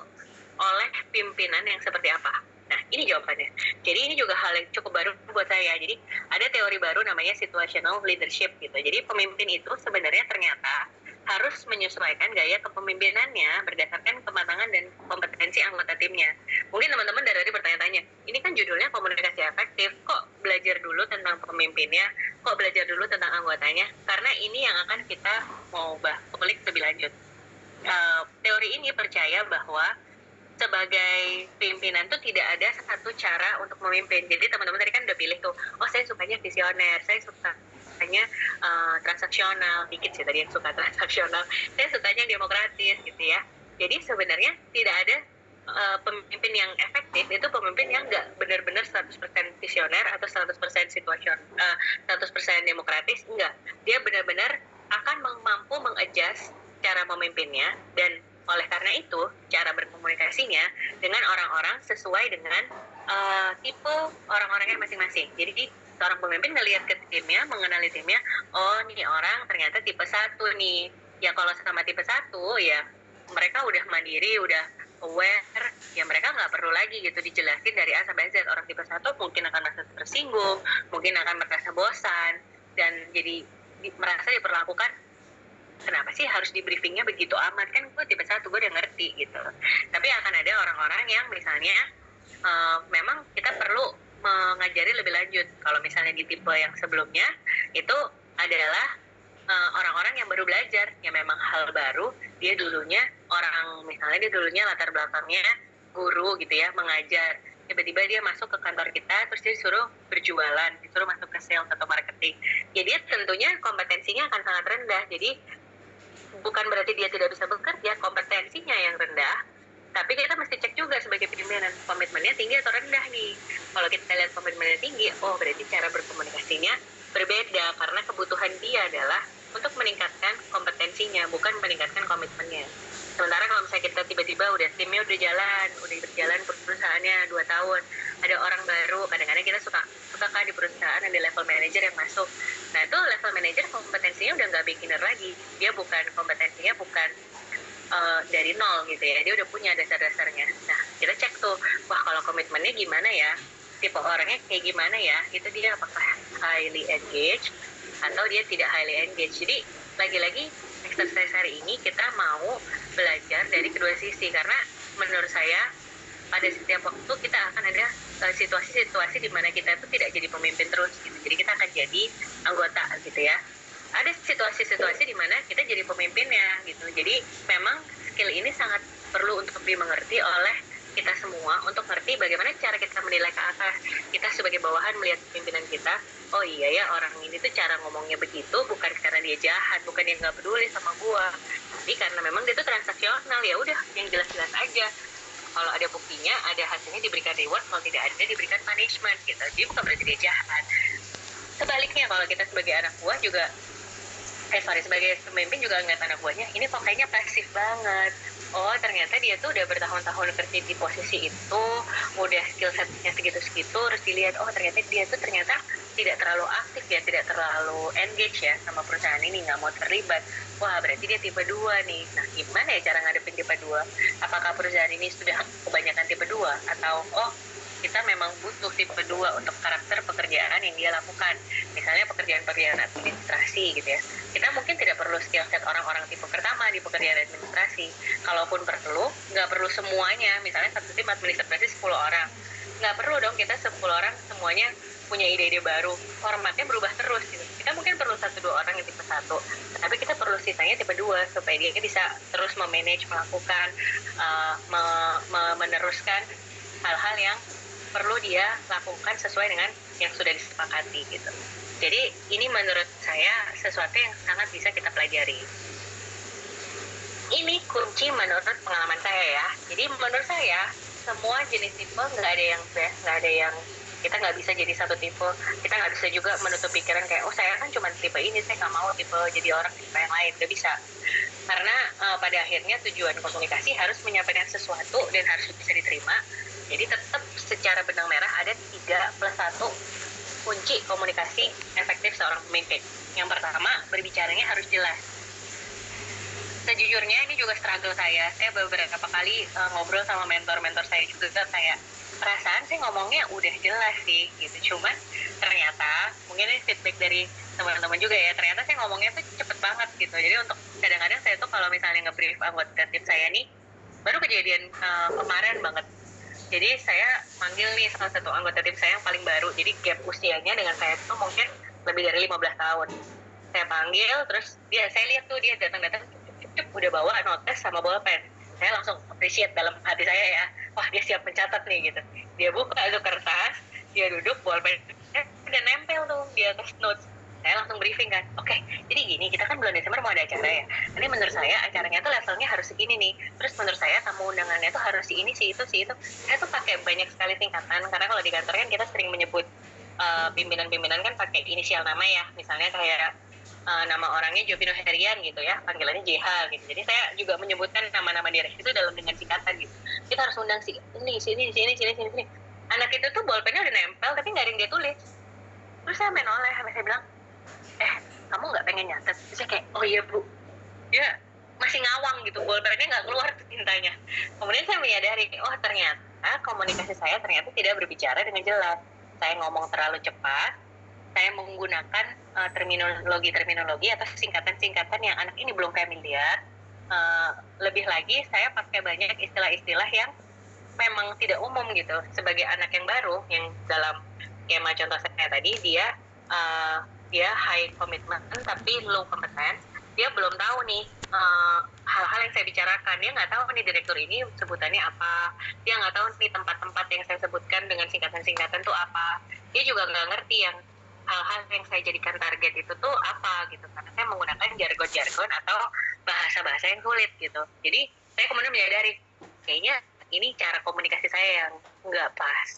oleh pimpinan yang seperti apa? Nah, ini jawabannya. Jadi ini juga hal yang cukup baru buat saya. Jadi ada teori baru namanya situational leadership gitu. Jadi pemimpin itu sebenarnya ternyata harus menyesuaikan gaya kepemimpinannya berdasarkan kematangan dan kompetensi anggota timnya. Mungkin teman-teman dari tadi bertanya-tanya, ini kan judulnya komunikasi efektif, kok belajar dulu tentang pemimpinnya, kok belajar dulu tentang anggotanya? Karena ini yang akan kita mau kulik lebih lanjut. Teori ini percaya bahwa sebagai pimpinan tuh tidak ada satu cara untuk memimpin. Jadi teman-teman tadi kan udah pilih tuh, oh saya sukanya visioner, saya sukanya transaksional, dikit sih tadi yang suka transaksional, saya sukanya demokratis gitu ya. Jadi sebenarnya tidak ada pemimpin yang efektif itu pemimpin yang nggak benar-benar 100% visioner atau 100% situasional, 100% demokratis, enggak. Dia benar-benar akan mampu mengadjust cara memimpinnya dan oleh karena itu, cara berkomunikasinya dengan orang-orang sesuai dengan tipe orang-orangnya masing-masing. Jadi seorang pemimpin ngelihat ke timnya, mengenali timnya, oh nih orang ternyata tipe 1 nih. Ya kalau sama tipe 1 ya mereka udah mandiri, udah aware, ya mereka nggak perlu lagi gitu dijelasin dari A sampai Z. Orang tipe 1 mungkin akan merasa tersinggung, mungkin akan merasa bosan, dan jadi merasa diperlakukan, kenapa sih harus di briefingnya begitu amat, kan gue tipe 1, gue udah ngerti gitu. Tapi akan ada orang-orang yang misalnya memang kita perlu mengajari lebih lanjut. Kalau misalnya di tipe yang sebelumnya itu adalah orang-orang yang baru belajar, yang memang hal baru, dia dulunya misalnya dia dulunya latar belakangnya guru gitu ya, mengajar, tiba-tiba dia masuk ke kantor kita, terus dia disuruh berjualan, disuruh masuk ke sales atau marketing, ya dia tentunya kompetensinya akan sangat rendah. Jadi bukan berarti dia tidak bisa bekerja, kompetensinya yang rendah, tapi kita mesti cek juga sebagai pimpinan, komitmennya tinggi atau rendah nih. Kalau kita lihat komitmennya tinggi, oh berarti cara berkomunikasinya berbeda, karena kebutuhan dia adalah untuk meningkatkan kompetensinya, bukan meningkatkan komitmennya. Sementara kalau misalnya kita tiba-tiba timnya udah berjalan perusahaannya 2 tahun, ada orang baru, kadang-kadang kita suka kan di perusahaan ada level manager yang masuk. Nah itu level manager kompetensinya udah nggak beginner lagi, dia kompetensinya bukan dari nol gitu ya, dia udah punya dasar-dasarnya. Nah kita cek tuh, wah kalau komitmennya gimana ya, tipe orangnya kayak gimana ya, itu dia apakah highly engaged atau dia tidak highly engaged. Jadi lagi-lagi exercise hari ini kita mau belajar dari kedua sisi, karena menurut saya pada setiap waktu kita akan ada situasi-situasi di mana kita itu tidak jadi pemimpin terus gitu. Jadi kita akan jadi anggota gitu ya. Ada situasi-situasi di mana kita jadi pemimpinnya gitu. Jadi memang skill ini sangat perlu untuk dimengerti oleh kita semua, untuk ngerti bagaimana cara kita menilai ke atas. Kita sebagai bawahan melihat pimpinan kita, oh iya ya orang ini tuh cara ngomongnya begitu bukan karena dia jahat, bukan dia nggak peduli sama gua, tapi karena memang dia tuh transaksional, ya udah yang jelas-jelas aja. Kalau ada buktinya, ada hasilnya diberikan reward, kalau tidak ada diberikan punishment gitu. Jadi bukan berarti dia jahat. Sebaliknya kalau kita sebagai anak buah juga sebagai pemimpin juga ngeliat anak buahnya, ini kok kayaknya pasif banget. Oh ternyata dia tuh udah bertahun-tahun kerja di posisi itu, udah skill setnya segitu-segitu, terus dilihat oh ternyata dia tuh tidak terlalu aktif ya, tidak terlalu engage ya sama perusahaan ini, nggak mau terlibat. Wah berarti dia tipe 2 nih. Nah gimana ya cara ngadepin tipe 2? Apakah perusahaan ini sudah kebanyakan tipe 2? Atau kita memang butuh tipe 2 untuk karakter pekerjaan yang dia lakukan. Misalnya pekerjaan-pekerjaan administrasi gitu ya. Kita mungkin tidak perlu skill set orang-orang tipe pertama di pekerjaan administrasi. Kalaupun perlu, nggak perlu semuanya. Misalnya satu tim administrasi 10 orang. Nggak perlu dong kita 10 orang semuanya punya ide-ide baru. Formatnya berubah terus gitu. Kita mungkin perlu 1-2 orang yang tipe 1. Tapi kita perlu sisanya tipe 2 supaya dia bisa terus memanage, melakukan, meneruskan hal-hal yang perlu dia lakukan sesuai dengan yang sudah disepakati gitu. Jadi ini menurut saya sesuatu yang sangat bisa kita pelajari. Ini kunci menurut pengalaman saya ya. Jadi menurut saya semua jenis tipe nggak ada yang best, nggak ada yang kita nggak bisa jadi satu tipe. Kita nggak bisa juga menutup pikiran kayak saya kan cuma tipe ini, saya nggak mau tipe jadi orang tipe yang lain. Nggak bisa. Karena pada akhirnya tujuan komunikasi harus menyampaikan sesuatu dan harus bisa diterima. Jadi tetap secara benang merah ada 3+1 kunci komunikasi efektif seorang pemimpin. Yang pertama, berbicaranya harus jelas. Sejujurnya ini juga struggle saya. Saya beberapa kali ngobrol sama mentor-mentor saya juga, kayak perasaan saya ngomongnya udah jelas sih gitu. Cuman ternyata, mungkin ini feedback dari teman-teman juga ya, ternyata saya ngomongnya tuh cepet banget gitu. Jadi untuk kadang-kadang saya tuh kalau misalnya nge-brief anggota tim saya nih, baru kejadian kemarin banget. Jadi saya manggil nih salah satu anggota tim saya yang paling baru. Jadi gap usianya dengan saya itu mungkin lebih dari 15 tahun. Saya panggil, terus saya lihat tuh dia datang-datang udah bawa notes sama bolpen. Saya langsung appreciate dalam hati saya ya. Wah dia siap mencatat nih gitu. Dia buka itu kertas, dia duduk, bolpennya udah nempel tuh di atas notes. Saya langsung briefing kan, oke, jadi gini, kita kan bulan Desember mau ada acara ya. Ini menurut saya acaranya tuh levelnya harus segini nih. Terus menurut saya tamu undangannya tuh harus si ini, si itu, si itu. Saya tuh pakai banyak sekali tingkatan, karena kalau di kantor kan kita sering menyebut pimpinan-pimpinan kan pakai inisial nama ya. Misalnya kayak nama orangnya Jovino Herian gitu ya, panggilannya JH gitu. Jadi saya juga menyebutkan nama-nama direksi itu dengan singkatan gitu. Kita harus undang si ini, sini. Anak itu tuh bolpennya udah nempel, tapi nggak ada yang dia tulis. Terus saya menoleh, saya bilang, kamu nggak pengen nyatet? Terus saya kayak, oh iya bu, dia masih ngawang gitu, bolperennya nggak keluar tuh tintanya. Kemudian saya menyadari, oh ternyata komunikasi saya ternyata tidak berbicara dengan jelas. Saya ngomong terlalu cepat, saya menggunakan terminologi atau singkatan-singkatan yang anak ini belum familiar. Lebih lagi, saya pakai banyak istilah-istilah yang memang tidak umum gitu. Sebagai anak yang baru, yang dalam skema contoh saya tadi, dia high commitment tapi low competence. Dia belum tahu nih hal-hal yang saya bicarakan. Dia nggak tahu nih direktur ini sebutannya apa. Dia nggak tahu nih tempat-tempat yang saya sebutkan dengan singkatan-singkatan tuh apa. Dia juga nggak ngerti yang hal-hal yang saya jadikan target itu tuh apa gitu. Karena saya menggunakan jargon-jargon atau bahasa-bahasa yang sulit gitu. Jadi saya kemudian menyadari, kayaknya ini cara komunikasi saya yang nggak pas.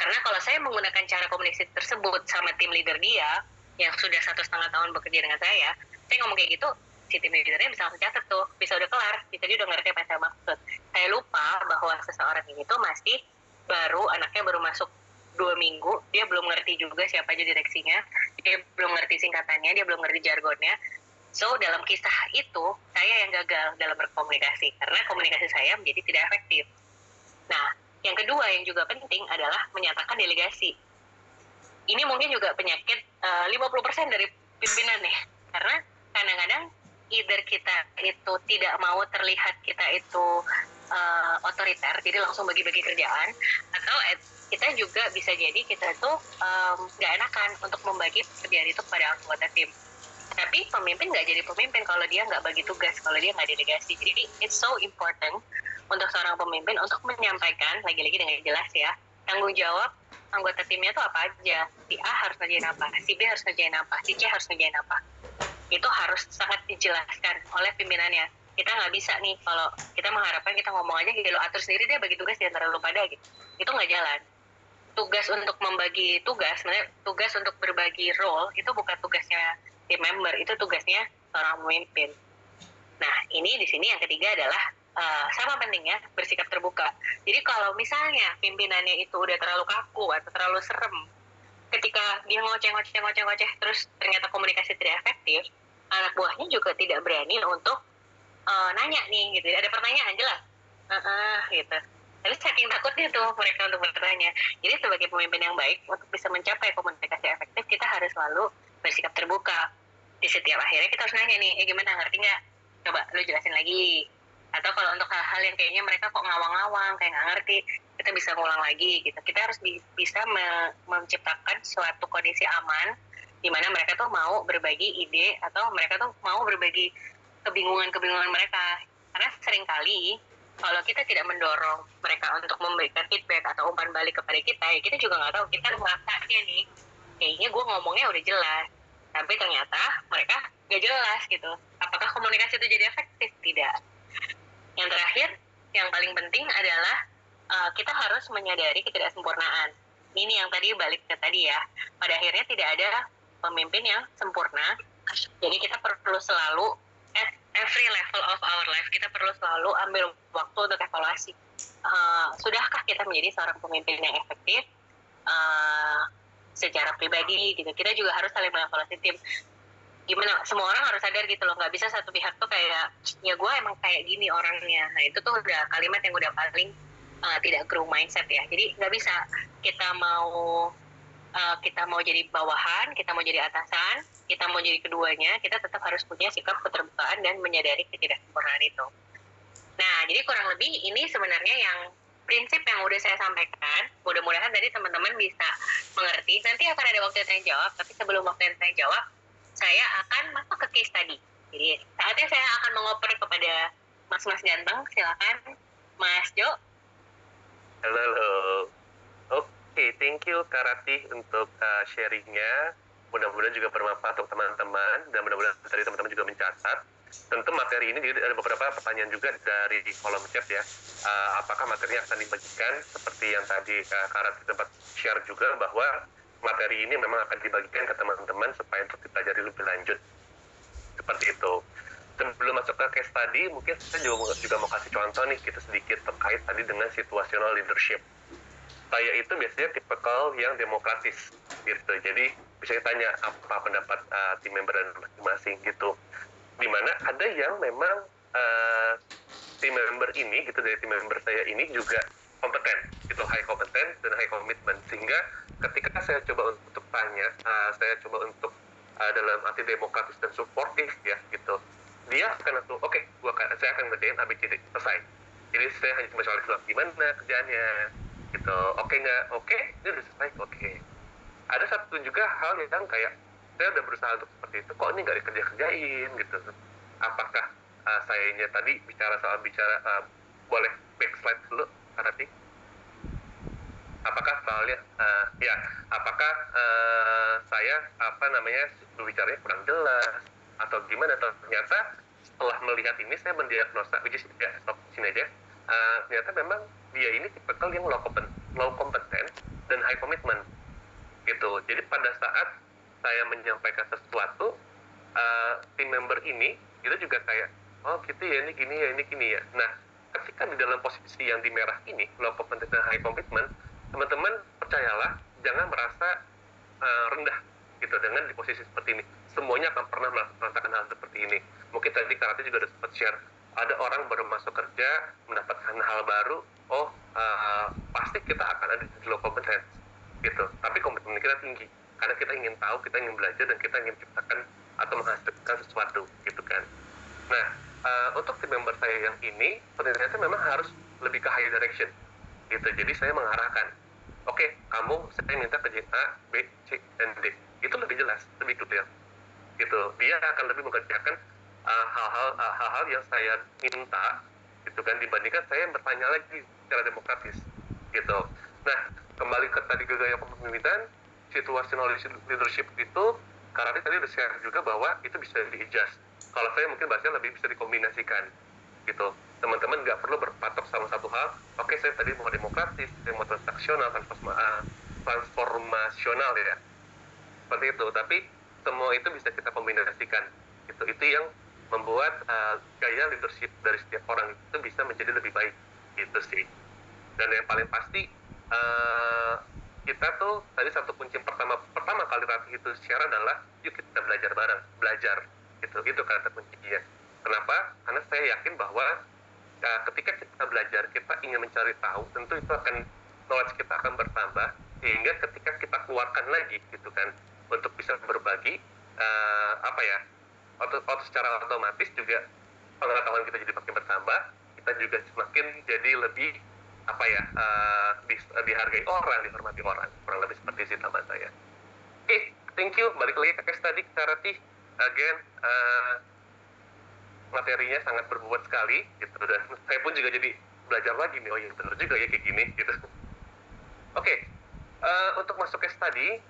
Karena kalau saya menggunakan cara komunikasi tersebut sama tim leader dia, yang sudah 1,5 tahun bekerja dengan saya ngomong kayak gitu, si tim leadernya bisa langsung catat tuh, bisa udah kelar, bisa dia udah ngerti apa yang saya maksud. Saya lupa bahwa seseorang ini tuh masih baru, anaknya baru masuk 2 minggu, dia belum ngerti juga siapa aja direksinya, dia belum ngerti singkatannya, dia belum ngerti jargonnya. So, dalam kisah itu, saya yang gagal dalam berkomunikasi, karena komunikasi saya menjadi tidak efektif. Nah, yang kedua yang juga penting adalah menyatakan delegasi. Ini mungkin juga penyakit 50% dari pimpinan nih, karena kadang-kadang either kita itu tidak mau terlihat kita itu otoriter, jadi langsung bagi-bagi kerjaan, atau kita juga bisa jadi kita tuh nggak enakan untuk membagi kerjaan itu kepada anggota tim. Tapi pemimpin nggak jadi pemimpin kalau dia nggak bagi tugas, kalau dia nggak delegasi. Jadi it's so important untuk seorang pemimpin untuk menyampaikan, lagi-lagi dengan jelas ya, tanggung jawab anggota timnya tuh apa aja. Si A harus ngerjain apa, si B harus ngerjain apa, si C harus ngerjain apa. Itu harus sangat dijelaskan oleh pimpinannya. Kita nggak bisa nih kalau kita mengharapkan kita ngomong aja gitu, lo atur sendiri, dia bagi tugas di antara lo pada gitu. Itu nggak jalan. Tugas untuk membagi tugas, sebenarnya tugas untuk berbagi role itu bukan tugasnya tim member, itu tugasnya seorang pemimpin. Nah, ini di sini yang ketiga adalah sama pentingnya bersikap terbuka. Jadi kalau misalnya pimpinannya itu udah terlalu kaku atau terlalu serem, ketika dia ngoceh terus ternyata komunikasi tidak efektif, anak buahnya juga tidak berani untuk nanya nih gitu. Ada pertanyaan jelas, gitu. Tapi saking takutnya tuh mereka untuk bertanya. Jadi sebagai pemimpin yang baik, untuk bisa mencapai komunikasi efektif, kita harus selalu bersikap terbuka. Di setiap akhirnya kita harus nanya nih, gimana, ngerti nggak? Coba lu jelasin lagi. Atau kalau untuk hal-hal yang kayaknya mereka kok ngawang-ngawang, kayak nggak ngerti, kita bisa ngulang lagi gitu. Kita harus bisa menciptakan suatu kondisi aman, di mana mereka tuh mau berbagi ide, atau mereka tuh mau berbagi kebingungan mereka. Karena seringkali, kalau kita tidak mendorong mereka untuk memberikan feedback atau umpan balik kepada kita, ya kita juga nggak tahu, kita merasanya nih, kayaknya gue ngomongnya udah jelas, tapi ternyata mereka nggak jelas gitu. Apakah komunikasi itu jadi efektif? Tidak. Yang terakhir, yang paling penting adalah kita harus menyadari ketidaksempurnaan. Ini yang tadi balik ke tadi ya. Pada akhirnya tidak ada pemimpin yang sempurna. Jadi kita perlu selalu, at every level of our life, kita perlu selalu ambil waktu untuk evaluasi. Sudahkah kita menjadi seorang pemimpin yang efektif secara pribadi gitu. Kita juga harus saling mengevaluasi tim. Gimana, semua orang harus sadar gitu loh, nggak bisa satu pihak tuh kayak, ya gue emang kayak gini orangnya. Nah itu tuh udah kalimat yang udah paling tidak grow mindset ya. Jadi nggak bisa kita mau jadi bawahan, kita mau jadi atasan, kita mau jadi keduanya, kita tetap harus punya sikap keterbukaan dan menyadari ketidaksempurnaan itu. Nah jadi kurang lebih ini sebenarnya yang prinsip yang udah saya sampaikan. Mudah-mudahan tadi teman-teman bisa mengerti. Nanti akan ada waktu tanya jawab, tapi sebelum waktu tanya jawab, saya akan masuk ke case study. Jadi saatnya saya akan mengoper kepada Mas ganteng. Silakan, Mas Jo. Halo. Oke, thank you Kak Ratih untuk sharingnya. Mudah-mudahan juga bermanfaat untuk teman-teman, dan mudah-mudahan tadi teman-teman juga mencatat. Tentu materi ini juga ada beberapa pertanyaan juga dari kolom chat ya. Apakah materinya akan dibagikan seperti yang tadi Kak Ratih sempat share juga, bahwa materi ini memang akan dibagikan ke teman-teman supaya untuk dipelajari lebih lanjut. Seperti itu. Sebelum masuk ke case study, mungkin saya juga mau kasih contoh nih, kita sedikit terkait tadi dengan situational leadership. Saya itu biasanya tipikal yang demokratis gitu. Jadi bisa tanya apa pendapat tim member dan masing-masing gitu. Dimana ada yang memang tim member ini gitu, dari tim member saya ini juga kompeten gitu, high kompeten dan high commitment, sehingga ketika saya coba untuk tanya, saya coba untuk dalam arti demokratis dan suportif ya gitu, dia akan langsung oke, saya akan ngerjain ABCD, selesai. Jadi saya hanya cuma soal gimana kerjaannya gitu, oke nggak, oke ini udah selesai, oke. Ada satu juga hal yang kayak saya udah berusaha untuk seperti itu, kok ini nggak dikerjain gitu. Apakah sayanya tadi bicara boleh backslide dulu nanti? Apakah soalnya apakah saya berbicaranya kurang jelas atau gimana? Atau ternyata setelah melihat ini saya mendiagnosa, which is stop sini aja. Ternyata memang dia ini tipikal yang low kompeten dan high commitment gitu. Jadi pada saat saya menyampaikan sesuatu, tim member ini itu juga kayak, oh gitu ya, ini gini ya. Nah, ketika di dalam posisi yang di merah ini, low competence dan high commitment, teman-teman percayalah, jangan merasa rendah gitu dengan di posisi seperti ini. Semuanya akan pernah merasakan hal seperti ini. Mungkin tadi Karate juga udah sempat share, ada orang baru masuk kerja, mendapatkan hal baru, pasti kita akan ada di low competence gitu. Tapi komitmen kita tinggi, karena kita ingin tahu, kita ingin belajar, dan kita ingin ciptakan atau menghasilkan sesuatu gitu kan. Nah, untuk tim member saya yang ini ternyata memang harus lebih ke high direction gitu. Jadi saya mengarahkan, oke, saya minta kerjain A, B, C, dan D. Itu lebih jelas, lebih detail gitu. Dia akan lebih mengerjakan hal-hal yang saya minta gitu kan, dibandingkan saya bertanya lagi secara demokratis gitu. Nah, kembali ke tadi ke gaya kepemimpinan, situational leadership itu, karena tadi udah share juga bahwa itu bisa di-adjust. Kalau saya mungkin bahasanya lebih bisa dikombinasikan gitu. Teman-teman nggak perlu berpatok sama satu hal. Oke, saya tadi mau demokratis, saya mau transaksional, transformasional ya, seperti itu. Tapi semua itu bisa kita kombinasikan gitu. Itu yang membuat gaya leadership dari setiap orang itu bisa menjadi lebih baik gitu sih. Dan yang paling pasti, kita tuh tadi satu kunci pertama kali Ratih itu share adalah yuk kita belajar bareng, itu kata kuncinya. Kenapa? Karena saya yakin bahwa ketika kita belajar, kita ingin mencari tahu, tentu itu akan, knowledge kita akan bertambah, sehingga ketika kita keluarkan lagi gitu kan untuk bisa berbagi, secara otomatis juga pengetahuan kita jadi makin bertambah, kita juga semakin jadi lebih dihargai orang, dihormati orang, kurang lebih seperti itu tambahan saya. Oke, thank you. Balik lagi ke case tadi, Ratih. Again, materinya sangat berbobot sekali gitu, dan saya pun juga jadi belajar lagi nih, oh iya benar juga ya kayak gini gitu. Oke, untuk masuk case tadi,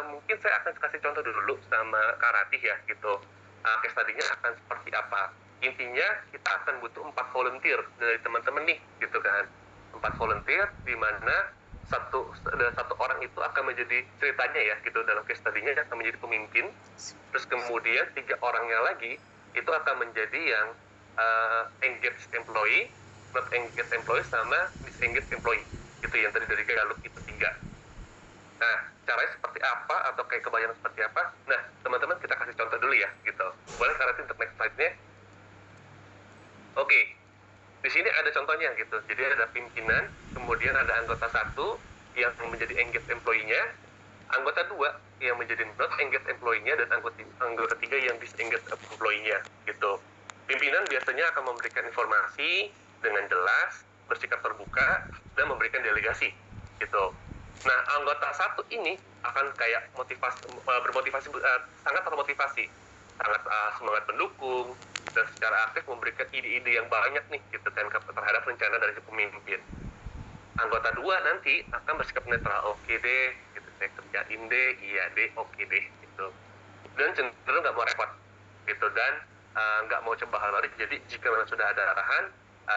mungkin saya akan kasih contoh dulu sama Kak Ratih ya gitu. Case tadinya akan seperti apa? Intinya kita akan butuh 4 volunteer dari teman-teman nih gitu kan. 4 volunteer di mana satu orang itu akan menjadi ceritanya ya gitu, dalam case tadinya akan menjadi pemimpin, terus kemudian 3 orangnya lagi itu akan menjadi yang engaged employee, not engaged employee, sama disengaged employee gitu, yang tadi dari Gallup itu 3. Nah, caranya seperti apa atau kayak kebayang seperti apa? Nah, teman-teman kita kasih contoh dulu ya gitu. Boleh Karate untuk next slide-nya? Oke. Di sini ada contohnya gitu. Jadi ada pimpinan, kemudian ada anggota 1 yang menjadi engaged employee-nya, anggota 2 yang menjadi not engaged employee-nya, dan anggota 3 yang disengaged employee-nya gitu. Pimpinan biasanya akan memberikan informasi dengan jelas, bersikap terbuka, dan memberikan delegasi gitu. Nah, anggota 1 ini akan kayak sangat termotivasi, sangat semangat mendukung, dan secara aktif memberikan ide-ide yang banyak nih gitu kan terhadap rencana dari si pemimpin. Anggota 2 nanti akan bersikap netral, oke deh gitu, saya kerjain deh, iya deh, oke deh gitu, dan cenderung nggak mau repot gitu, dan nggak mau coba hal baru. Jadi jika memang sudah ada arahan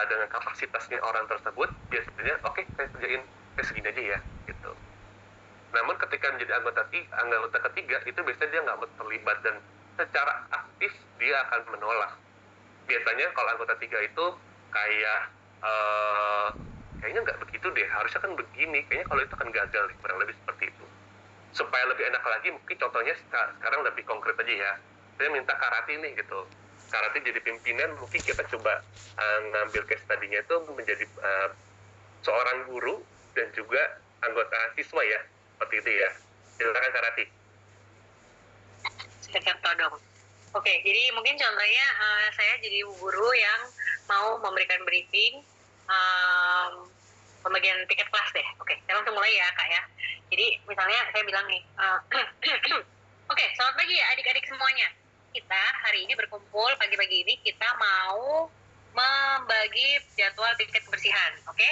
dengan kapasitasnya orang tersebut, biasanya oke, saya kerjain segini aja ya gitu. Namun ketika menjadi anggota ketiga itu biasanya dia nggak mau terlibat, dan secara aktif dia akan menolak. Biasanya kalau anggota 3 itu kayak kayaknya nggak begitu deh, harusnya kan begini, kayaknya kalau itu akan gagal, kurang lebih seperti itu. supaya lebih enak lagi, mungkin contohnya sekarang lebih konkret aja ya. Saya minta karate nih gitu. Karate jadi pimpinan, mungkin kita coba ngambil case tadinya itu menjadi seorang guru dan juga anggota siswa ya, seperti itu ya. Silakan karate. Siap todong. Oke, jadi mungkin contohnya saya jadi guru yang mau memberikan briefing pembagian tiket kelas deh. Oke, saya langsung mulai ya Kak ya. Jadi misalnya saya bilang nih, oke, selamat pagi ya adik-adik semuanya. Kita hari ini berkumpul pagi-pagi ini kita mau membagi jadwal tiket kebersihan, oke?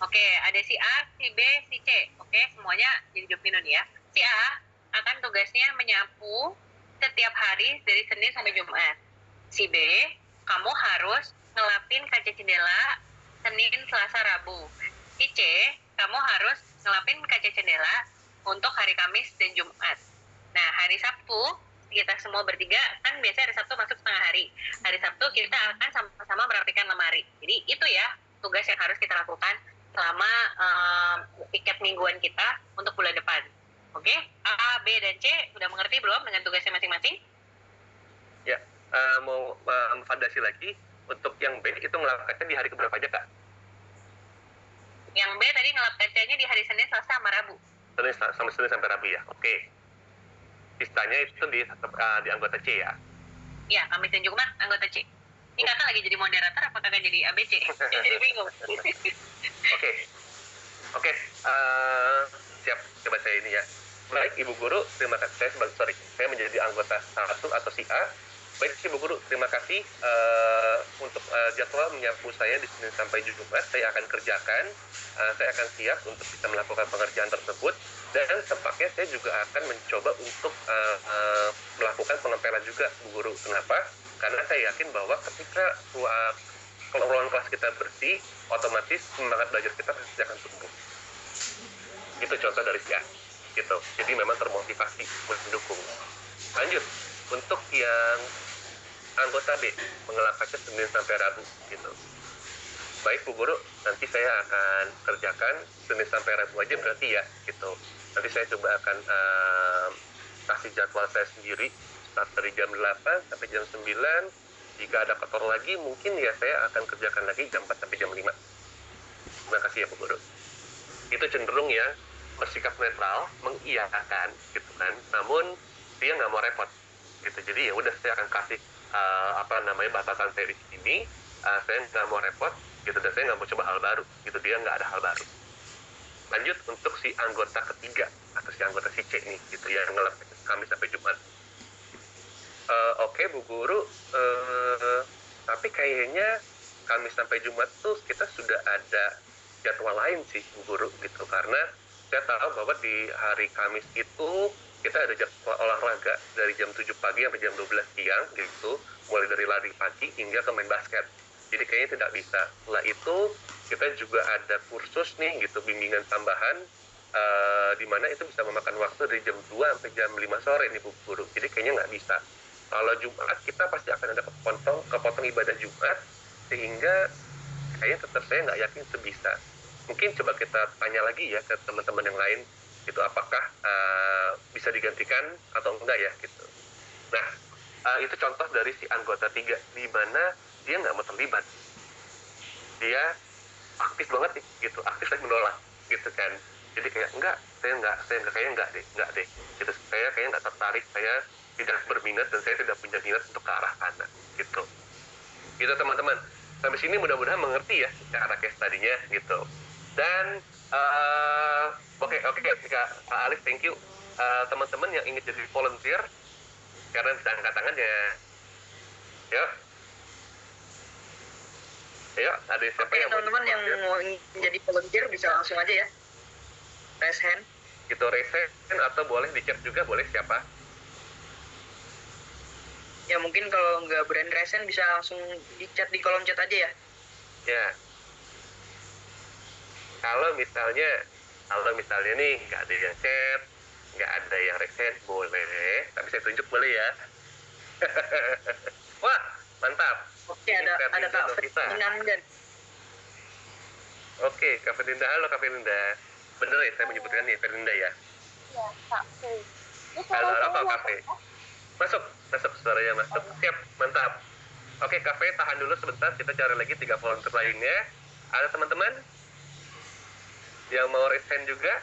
Oke, ada si A, si B, si C, oke? Semuanya jadi job minun ya. Si A akan tugasnya menyapu setiap hari dari Senin sampai Jumat. Si B, kamu harus ngelapin kaca jendela Senin, Selasa, Rabu. Si C, kamu harus ngelapin kaca jendela untuk hari Kamis dan Jumat. Nah, hari Sabtu, kita semua bertiga, kan biasanya hari Sabtu masuk setengah hari. Hari Sabtu kita akan sama-sama merapikan lemari. Jadi itu ya tugas yang harus kita lakukan selama tiket mingguan kita untuk bulan depan. Oke, A, B, dan C sudah mengerti belum dengan tugasnya masing-masing? Ya, mau memvalidasi lagi, untuk yang B itu ngelap kaca di hari keberapa aja Kak? Yang B tadi ngelap kacanya di hari Senin, Selasa, sama Rabu. Senin sampai Rabu ya, oke. Sisanya itu di anggota C ya? Iya, Kamis dan Jumat anggota C. Ini kakak lagi jadi moderator, apa kakak jadi ABC? Jadi bingung. Oke, siap, coba saya ini ya. Baik, Ibu Guru, terima kasih. Saya menjadi anggota 1 atau si A. Baik, Ibu Guru, terima kasih untuk jadwal menyapu saya di Senin sampai Jumat. Saya akan kerjakan, saya akan siap untuk bisa melakukan pengerjaan tersebut. Dan sempatnya saya juga akan mencoba untuk melakukan pengempelan juga, Bu Guru. Kenapa? Karena saya yakin bahwa ketika ruangan kelas kita bersih, otomatis semangat belajar kita pasti akan tumbuh. Itu contoh dari saya. Gitu. Jadi memang termotivasi mendukung. Lanjut, untuk yang anggota B, mengelap kaca Senin sampai Rabu. Gitu. Baik Bu Guru, nanti saya akan kerjakan Senin sampai Rabu aja berarti ya. Gitu. Nanti saya coba akan kasih jadwal saya sendiri start dari jam 8 sampai jam 9. Jika ada kotor lagi mungkin ya saya akan kerjakan lagi jam 4 sampai jam 5. Terima kasih ya Bu Guru. Itu cenderung ya bersikap netral, mengiyakan gitu kan. Namun dia nggak mau repot gitu. Jadi ya udah saya akan kasih batasan saya di sini. Saya nggak mau repot gitu dan saya nggak mau coba hal baru gitu. Dia nggak ada hal baru. Lanjut untuk si anggota ketiga atau si anggota si C nih gitu ya, ngelap Kamis sampai Jumat. Oke Bu Guru, tapi kayaknya Kamis sampai Jumat tuh kita sudah ada jadwal lain sih Bu Guru gitu, karena saya tahu bahwa di hari Kamis itu kita ada jadwal olahraga dari jam 7 pagi sampai jam 12 siang gitu, mulai dari lari pagi hingga ke main basket. Jadi kayaknya tidak bisa. Setelah itu kita juga ada kursus nih gitu, bimbingan tambahan di mana itu bisa memakan waktu dari jam 2 sampai jam 5 sore nih Bu Guru. Jadi kayaknya nggak bisa. Kalau Jumat kita pasti akan ada kepotong ibadah Jumat, sehingga kayaknya tetap saya nggak yakin itu bisa. Mungkin coba kita tanya lagi ya ke teman-teman yang lain, itu apakah bisa digantikan atau enggak ya gitu. Nah, itu contoh dari si anggota 3, di mana dia nggak mau terlibat. Dia aktif banget nih, gitu, aktif tapi menolak, gitu kan. Jadi kayak saya kayaknya enggak deh. Gitu, saya kayaknya nggak tertarik, saya tidak berminat dan saya tidak punya minat untuk ke arah sana, gitu. Gitu teman-teman. Sampai sini mudah-mudahan mengerti ya cara case tadinya, gitu. Dan oke Kak Alif, thank you. Teman-teman yang ingin jadi volunteer, karena bisa angkat tangan ya. Yuk, ada siapa yang teman-teman yang mau jadi volunteer bisa langsung aja ya, raise hand. Gitu, raise hand atau boleh di chat juga, boleh siapa? Ya mungkin kalau nggak berani raise hand bisa langsung di chat di kolom chat aja ya. Ya. Kalau misalnya nih nggak ada yang chat, nggak ada yang raise hand, boleh. Tapi saya tunjuk boleh ya. Wah, mantap. Oke, ada Kak Ferdinand. Oke, Kak Ferdinand. Halo Kak Ferdinand. Bener ya saya menyebutkan nih Ferdinand ya? Iya, kafe. Ini Halo, suara rokok saya kafe. Masuk, suaranya masuk. Siap, mantap. Oke, kafe tahan dulu sebentar, kita cari lagi 3 volunteer lainnya. Ada teman-teman yang mau raise hand juga?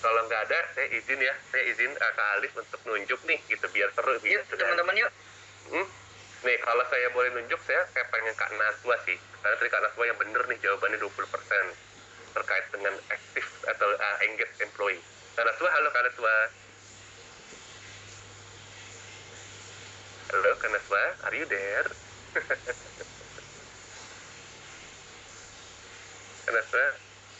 Kalau nggak ada, saya izin Kak Alif untuk nunjuk nih, gitu, biar seru. Yuk, gitu, kan. teman-teman yuk. Nih, kalau saya boleh nunjuk, saya pengen Kak Naswa sih. Karena tadi Kak Naswa yang bener nih, jawabannya 20% terkait dengan active atau engaged employee. Kak Naswa, halo Kak Naswa. Halo Kak Naswa, are you there? Kak Naswa,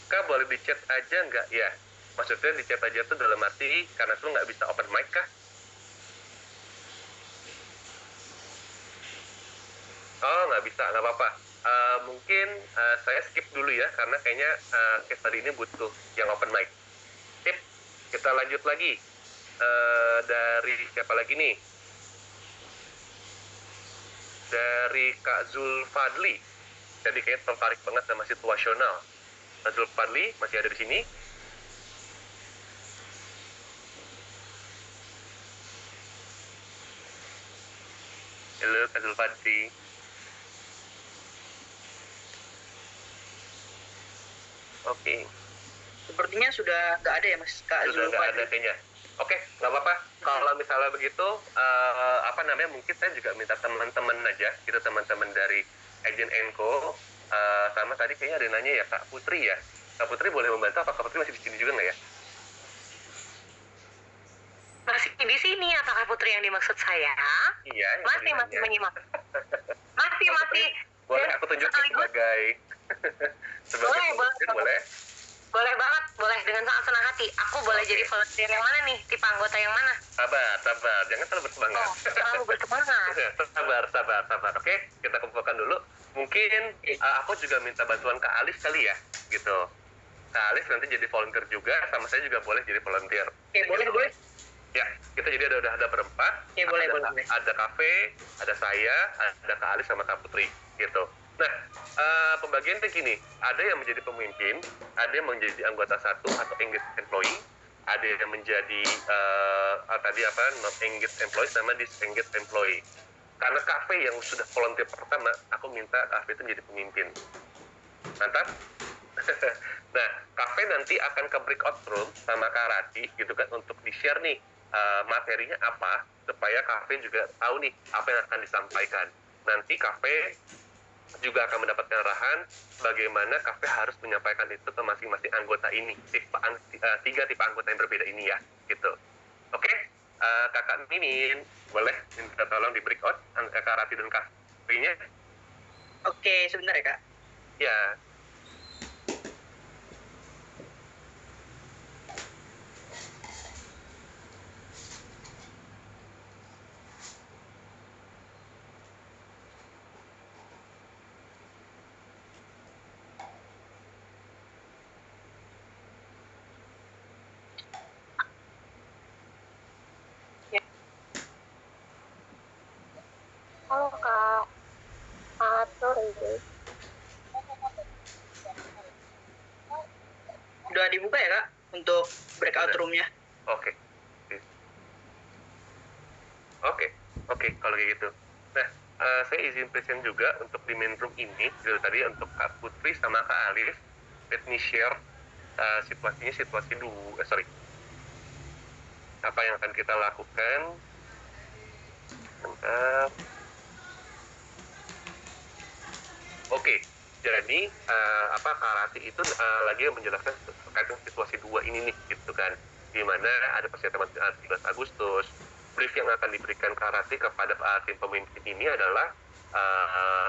Kak boleh di chat aja nggak? Ya, maksudnya di chat aja tuh dalam arti Kak Naswa nggak bisa open mic kah? Oh, nggak bisa, nggak apa-apa. Mungkin saya skip dulu ya, karena kayaknya case tadi ini butuh yang open mic. Sip, kita lanjut lagi. Dari siapa lagi nih? Dari Kak Zulfadli. Jadi kayaknya tertarik banget sama situasional. Kak Zulfadli masih ada di sini. Halo Kak Zulfadli. Oke. Sepertinya sudah nggak ada ya Mas Kak Sudah nggak ada Zulfan. kayaknya. Oke, nggak apa-apa. Kalau misalnya begitu, mungkin saya juga minta teman-teman aja, gitu teman-teman dari Agent Enco, sama tadi kayaknya ada nanya ya Kak Putri ya. Kak Putri boleh membantu, apa Kak Putri masih di sini juga nggak ya? masih di sini. Apakah Putri yang dimaksud saya? Iya. Masih menyimak. Masih. Boleh aku tunjukin sebagai Boleh. boleh. Boleh banget, boleh dengan sangat senang hati. Aku boleh jadi volunteer yang mana nih? Tipe anggota yang mana? Sabar, jangan terlalu bersemangat. Terlalu bersemangat. sabar. Oke, kita kumpulkan dulu. Mungkin aku juga minta bantuan Kak Alif kali ya, gitu. Kak Alif nanti jadi volunteer juga, sama saya juga boleh jadi volunteer. Oke, boleh. Ya, kita jadi ada berempat. Oke, boleh. Ada kafe, ada saya, ada Kak Alif sama Kak Putri, gitu. Nah, pembagiannya gini, ada yang menjadi pemimpin, ada yang menjadi anggota satu atau engaged employee, ada yang menjadi not engaged employee sama disengaged employee. Karena kafe yang sudah volunteer pertama, aku minta kafe itu menjadi pemimpin. Mantap? Nah, kafe nanti akan ke breakout room sama Kak Rati, gitu kan, untuk di-share nih materinya apa, supaya kafe juga tahu nih apa yang akan disampaikan. Nanti kafe juga akan mendapatkan arahan bagaimana kafe harus menyampaikan itu ke masing-masing anggota ini, tiga tipe anggota yang berbeda ini ya, gitu. Oke, Kakak Mimin, boleh minta tolong di breakout Kak Rati dan Kak Nya? Oke, sebentar ya Kak. Ya. Halo Kak. Selamat sore. Udah dibuka ya Kak untuk breakout room-nya? Oke, kalau kayak gitu. Nah, saya izin present juga untuk di main room ini, dari tadi untuk Kak Putri sama Kak Alif, let me share apa yang akan kita lakukan. Bentar. Oke, jadi Kak Rati itu lagi menjelaskan terkait dengan situasi 2 ini nih, gitu kan, di mana ada persiapan 13 Agustus. Brief yang akan diberikan Kak Rati kepada tim pemimpin ini adalah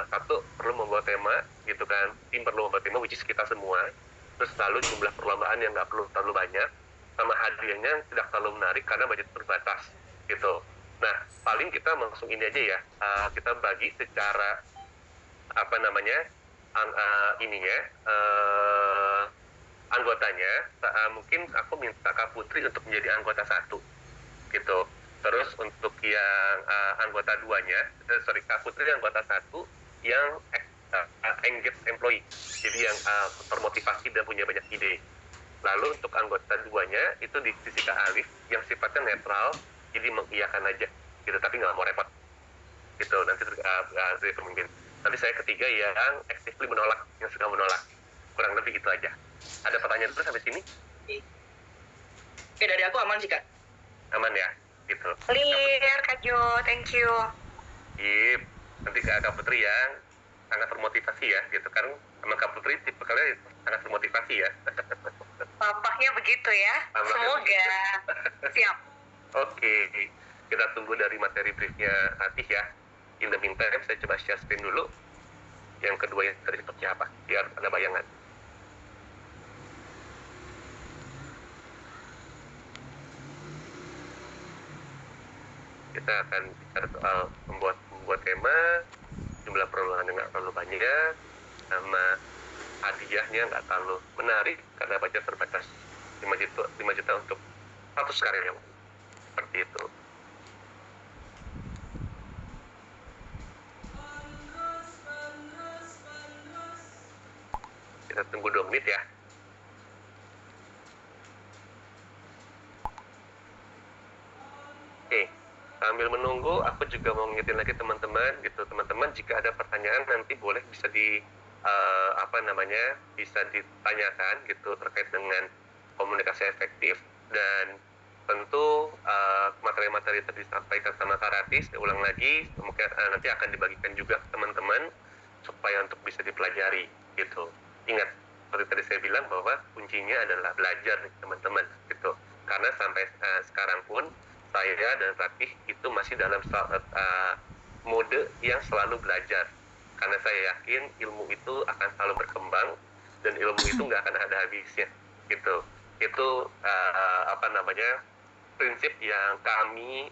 satu, perlu membawa tema, gitu kan, tim perlu membawa tema, which is kita semua. Terus lalu jumlah perlombaan yang nggak perlu terlalu banyak, sama hadiahnya yang tidak terlalu menarik karena budget terbatas, gitu. Nah, paling kita langsung ini aja ya, kita bagi secara anggotanya. Mungkin aku minta Kak Putri untuk menjadi anggota 1, gitu. Terus untuk yang anggota 2-nya, Kak Putri anggota 1 yang engaged employee, jadi yang termotivasi dan punya banyak ide. Lalu untuk anggota duanya itu di sisi Kak Alif yang sifatnya netral, jadi mengiyakan aja gitu, tapi nggak mau repot gitu. Nanti dari pemimpin. Nanti saya ketiga yang actively menolak, yang suka menolak. Kurang lebih gitu aja. Ada pertanyaan terus sampai sini? Oke, dari aku aman sih Kak. Aman ya, gitu. Clear, Kak Jo, thank you. Yip. Nanti Kak Putri yang sangat termotivasi ya, gitu kan. Sama Kak Putri tipe kalian sangat termotivasi ya. Tampaknya begitu ya. Semoga. Siap. Oke, kita tunggu dari materi briefnya Atih ya. In the meantime, saya coba share screen dulu. Yang kedua yang tadi seperti apa, biar ada bayangan. Kita akan bicara soal membuat tema, jumlah perolahan yang nggak terlalu banyak, sama hadiahnya nggak terlalu menarik karena budget terbatas 5 juta untuk 100 karyawan. Seperti itu. Kita tunggu 2 menit ya. Oke, sambil menunggu, aku juga mau ngingetin lagi teman-teman gitu. Teman-teman jika ada pertanyaan nanti boleh bisa bisa ditanyakan gitu terkait dengan komunikasi efektif, dan tentu materi-materi tadi disampaikan sama Kak Rati, saya ulang lagi, mungkin nanti akan dibagikan juga ke teman-teman supaya untuk bisa dipelajari gitu. Ingat, seperti tadi saya bilang bahwa kuncinya adalah belajar nih teman-teman gitu. Karena sampai sekarang pun saya dan Ratih itu masih dalam mode yang selalu belajar. Karena saya yakin ilmu itu akan selalu berkembang dan ilmu itu nggak akan ada habisnya gitu. Itu prinsip yang kami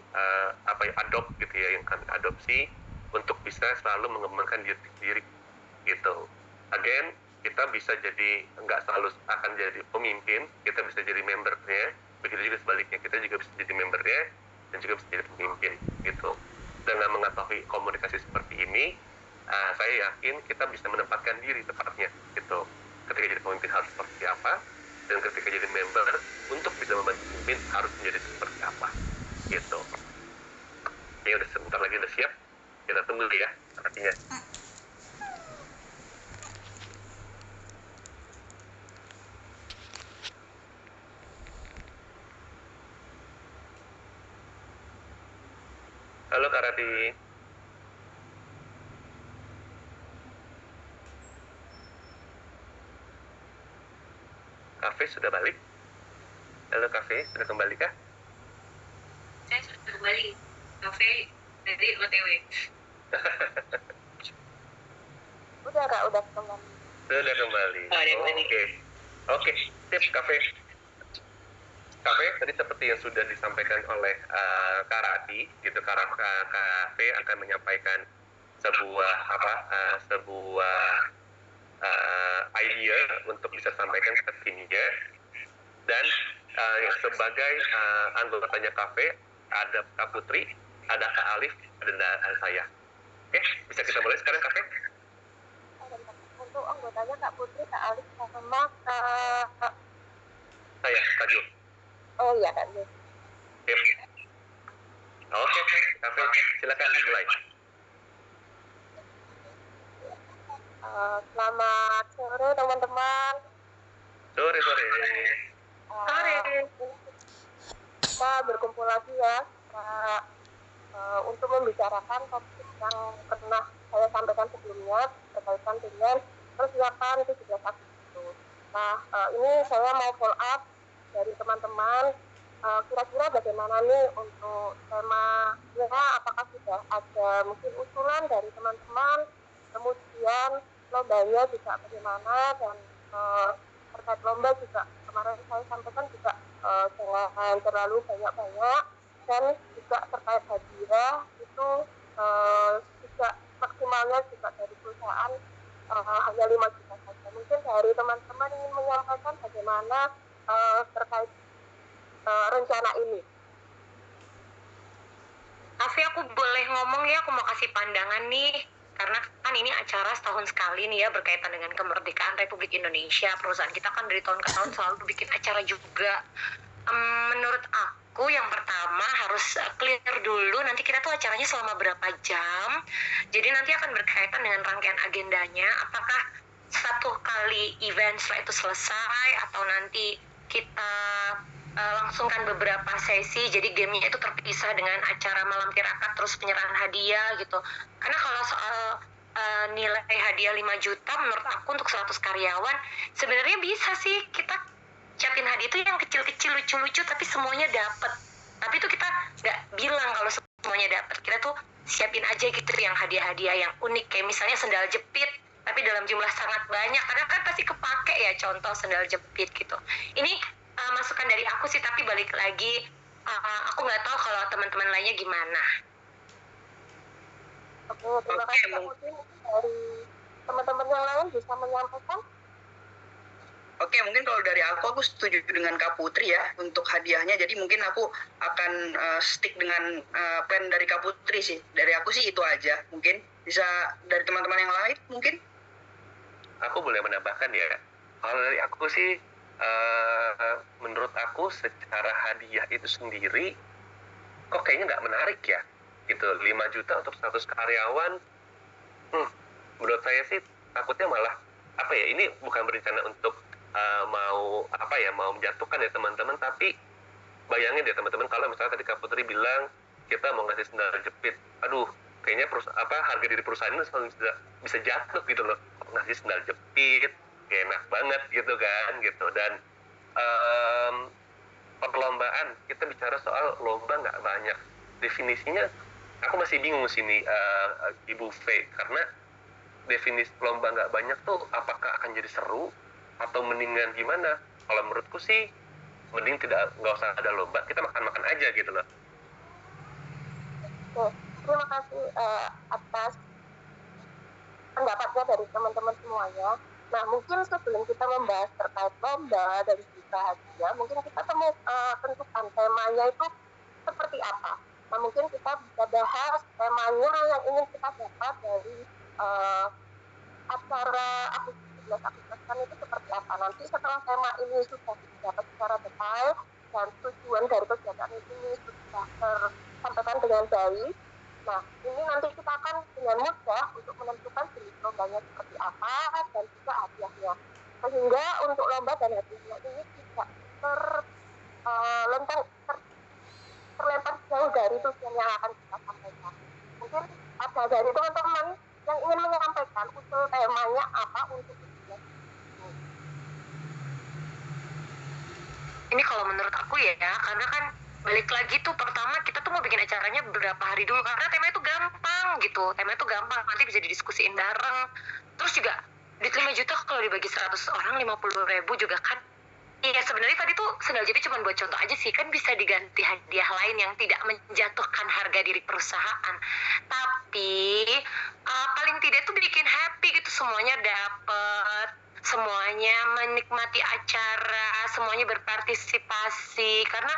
adopt gitu ya, yang kami adopsi untuk bisa selalu mengembangkan diri sendiri gitu. Again, kita bisa jadi nggak selalu akan jadi pemimpin, kita bisa jadi membernya, begitu juga sebaliknya, kita juga bisa jadi membernya dan juga bisa jadi pemimpin gitu. Dengan mengetahui komunikasi seperti ini, saya yakin kita bisa menempatkan diri tepatnya gitu. Ketika jadi pemimpin harus seperti apa, dan ketika jadi member untuk bisa membantu pemimpin harus menjadi seperti apa gitu. Ya udah, sebentar lagi udah siap, kita tunggu ya artinya. Halo Kak Rati. Kafe sudah balik? Halo Kafe, sudah kembali kah? Saya sudah kembali. Kafe dari OTW. Udah Kak, udah kembali. Sudah kembali. Oke, tips Kafe. Kafe tadi seperti yang sudah disampaikan oleh Kak Rati, gitu. Kafe akan menyampaikan sebuah idea untuk bisa sampaikan ke timnya, dan sebagai anggotanya Kafe ada Kak Putri, ada Kak Alif, ada saya. Oke, bisa kita mulai sekarang Kafe? Untuk anggotanya Kak Putri, Kak Alif, sama Kak... Saya, Kak Jo. Oh iya Kak Jo. Oke, Kafe, silakan dimulai. Selamat sore teman-teman. Sore. Kita berkumpul lagi ya untuk membicarakan topik yang pernah saya sampaikan sebelumnya berkaitan dengan persiapan 17 Agustus. Nah, ini saya mau follow up dari teman-teman. Kira-kira bagaimana nih untuk temanya, apakah sudah ada mungkin usulan dari teman-teman, kemudian lombanya juga bagaimana, dan terkait lomba juga kemarin saya sampaikan juga jangan terlalu banyak-banyak, dan juga terkait hadiah itu juga maksimalnya juga dari perusahaan hanya 5 juta saja. Mungkin dari teman-teman ingin menyampaikan bagaimana terkait rencana ini. Afi, aku boleh ngomong ya, aku mau kasih pandangan nih. karena kan ini acara setahun sekali nih ya, berkaitan dengan kemerdekaan Republik Indonesia. Perusahaan kita kan dari tahun ke tahun selalu bikin acara juga. Menurut aku yang pertama harus clear dulu nanti kita tuh acaranya selama berapa jam. Jadi nanti akan berkaitan dengan rangkaian agendanya, apakah satu kali event setelah itu selesai atau nanti kita langsungkan beberapa sesi, jadi gamenya itu terpisah dengan acara malam tirakat terus penyerahan hadiah gitu. Karena kalau soal nilai hadiah 5 juta menurut aku untuk 100 karyawan sebenarnya bisa sih kita siapin hadiah itu yang kecil-kecil lucu-lucu tapi semuanya dapat. Tapi itu kita nggak bilang kalau semuanya dapat, kita tuh siapin aja gitu yang hadiah-hadiah yang unik, kayak misalnya sendal jepit tapi dalam jumlah sangat banyak, karena kan pasti kepake ya, contoh sendal jepit gitu. Ini masukan dari aku sih, tapi balik lagi aku nggak tahu kalau teman-teman lainnya gimana. Oke, terima kasih Kak Putri. Dari teman-teman yang lain bisa menyampaikan? Oke, mungkin kalau dari aku setuju dengan Kak Putri ya untuk hadiahnya. Jadi mungkin aku akan stick dengan plan dari Kak Putri sih. Dari aku sih itu aja. Mungkin bisa dari teman-teman yang lain mungkin. Aku boleh menambahkan ya. Kalau dari aku sih, menurut aku secara hadiah itu sendiri, kok kayaknya nggak menarik ya. Gitu, 5 juta untuk 100 karyawan. Menurut saya sih takutnya malah apa ya, ini bukan berencana untuk mau menjatuhkan ya teman-teman, tapi bayangin deh teman-teman kalau misalnya tadi Kak Putri bilang kita mau ngasih sendal jepit, aduh kayaknya harga diri perusahaan ini bisa jatuh gitu loh, ngasih sendal jepit gak enak banget gitu kan gitu. Dan perlombaan, kita bicara soal lomba nggak banyak, definisinya aku masih bingung sini Ibu V, karena definisi lomba nggak banyak tuh apakah akan jadi seru atau mendingan gimana? Kalau menurutku sih mending nggak usah ada lomba, kita makan-makan aja gitu loh. Oke, terima kasih atas pendapatnya dari teman-teman semuanya. Nah, mungkin sebelum kita membahas terkait lomba dan juga hadiah, mungkin kita tentukan temanya itu seperti apa. Nah, mungkin kita bisa bahas temanya yang ingin kita dapat dari acara Agustus itu seperti apa. Nanti setelah tema ini sudah didapat secara detail dan tujuan dari kegiatan ini sudah tersampaikan dengan baik, nah ini nanti kita akan dengan mudah untuk menentukan jenis lombanya seperti apa dan juga hadiahnya, sehingga untuk lomba dan hadiahnya ini tidak terlempar jauh dari tujuan yang akan kita sampaikan. Mungkin ada dari teman-teman yang ingin menyampaikan usul temanya apa untuk tujuan. Ini kalau menurut aku ya, karena kan balik lagi tuh pertama kita tuh mau bikin acaranya beberapa hari dulu, karena tema itu gampang gitu, nanti bisa didiskusiin bareng. Terus juga di 5 juta kalau dibagi 100 orang 50.000 juga kan. Iya, sebenarnya tadi tuh sendal jepit cuma buat contoh aja sih, kan bisa diganti hadiah lain yang tidak menjatuhkan harga diri perusahaan. Tapi paling tidak tuh bikin happy gitu, semuanya dapet, semuanya menikmati acara, semuanya berpartisipasi. Karena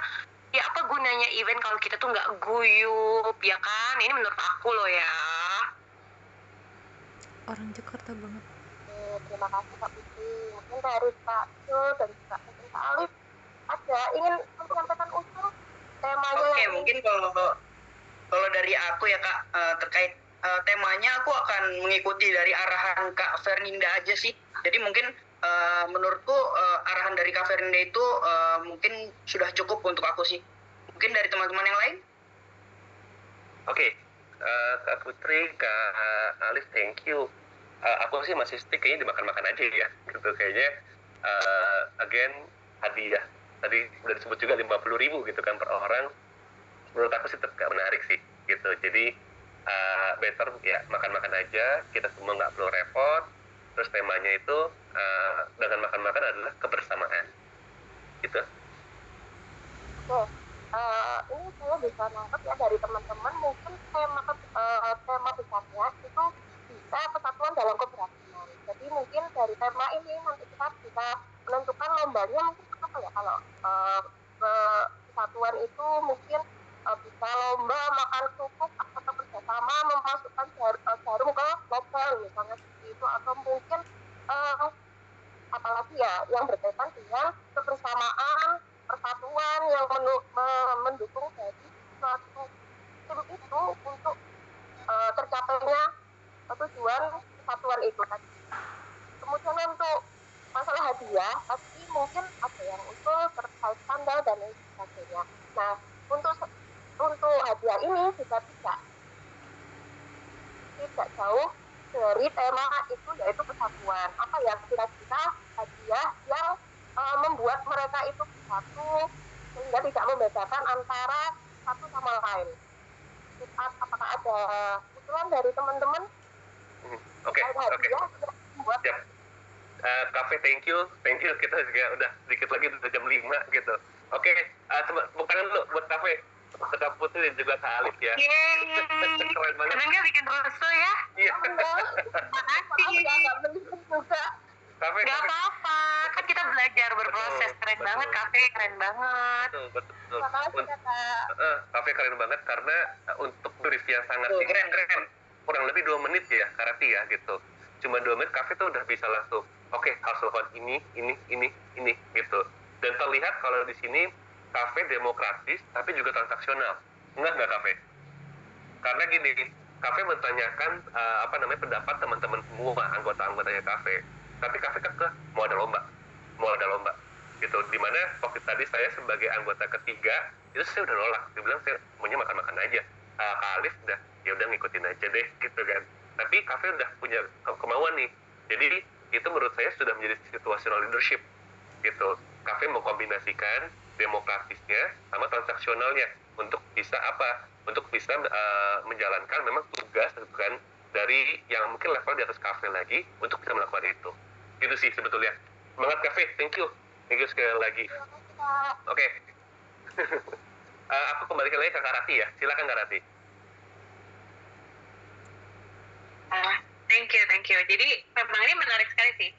ya apa gunanya event kalau kita tuh nggak guyup, ya kan? Ini menurut aku loh ya. Orang Jakarta banget. Terima kasih Kak Putri. Mungkin dari Pak Jo dan juga mungkin Pak Alif ada ingin menyampaikan usul temanya. Oke, mungkin kalau dari aku ya Kak, terkait temanya aku akan mengikuti dari arahan Kak Fernanda aja sih. Jadi mungkin menurutku arahan dari Kak Fernanda itu mungkin sudah cukup untuk aku sih. Mungkin dari teman-teman yang lain? Oke, Kak Putri, Kak Alif, thank you. Aku sih masih stick kayaknya dimakan-makan aja ya gitu, kayaknya again hadiah tadi udah disebut juga 50.000 gitu kan per orang, menurut aku sih tetap gak menarik sih gitu. Jadi better ya makan-makan aja, kita semua nggak perlu repot. Terus temanya itu dengan makan-makan adalah kebersamaan gitu. Ini saya bisa nangkep ya dari teman-teman, mungkin tema besarnya itu bisa kesatuan dalam keberhasilan. Jadi mungkin dari tema ini nanti kita bisa menentukan lombanya mungkin apa ya, kalau kesatuan itu mungkin bisa lomba makan kerupuk atau kerjasama memasukkan jarum ke yang berkaitan dengan kebersamaan, persatuan yang mendukung dari suatu tim itu untuk tercapainya tujuan kesatuan itu tadi. Kemudian untuk masalah hadiah, pasti mungkin ada yang usul terkait tanggal dan lain sebagainya. Nah, untuk hadiah ini juga tidak jauh dari tema itu, yaitu persatuan. Apa ya kira-kira hadiah yang membuat mereka itu bersatu sehingga tidak membedakan antara satu sama lain. Apakah ada usulan dari teman-teman? Oke. Siap. Cafe, thank you. Kita juga udah sedikit lagi udah jam 5 gitu. Oke, bukan dulu buat Cafe. Kak Putri dan juga Kak Alif ya. Keren banget. Senang gak bikin rusuh ya? Iya. Makasih. Cafe, Gak apa-apa, kan kita belajar berproses. Keren betul. banget, Cafe, keren banget. Betul. Makasih ya, Kak. Cafe keren banget karena untuk brief yang sangat Keren. kurang lebih 2 menit ya, Karati ya gitu. Cuma 2 menit Cafe tuh udah bisa langsung, oke, harus lakukan ini gitu. Dan terlihat kalau di sini Cafe demokratis tapi juga transaksional. Nggak Cafe? Karena gini, Cafe menanyakan pendapat teman-teman semua anggota-anggotanya Cafe. Tapi Cafe kekeh mau ada lomba gitu. Dimana waktu tadi saya sebagai anggota ketiga itu saya udah nolak. Dia bilang saya maunya makan-makan aja. Kak Alif udah ya udah ngikutin aja deh gitu kan. Tapi Cafe udah punya kemauan nih. Jadi itu menurut saya sudah menjadi situational leadership gitu. Cafe mau kombinasikan demokratisnya sama transaksionalnya untuk bisa menjalankan memang tugas kan dari yang mungkin level di atas Cafe lagi untuk bisa melakukan itu. Gitu sih sebetulnya. Semangat Cafe, thank you sekali lagi. Oke. Aku kembalikan lagi ke Kak Rati ya. Silakan Kak Rati. Thank you. Jadi memang ini menarik sekali sih.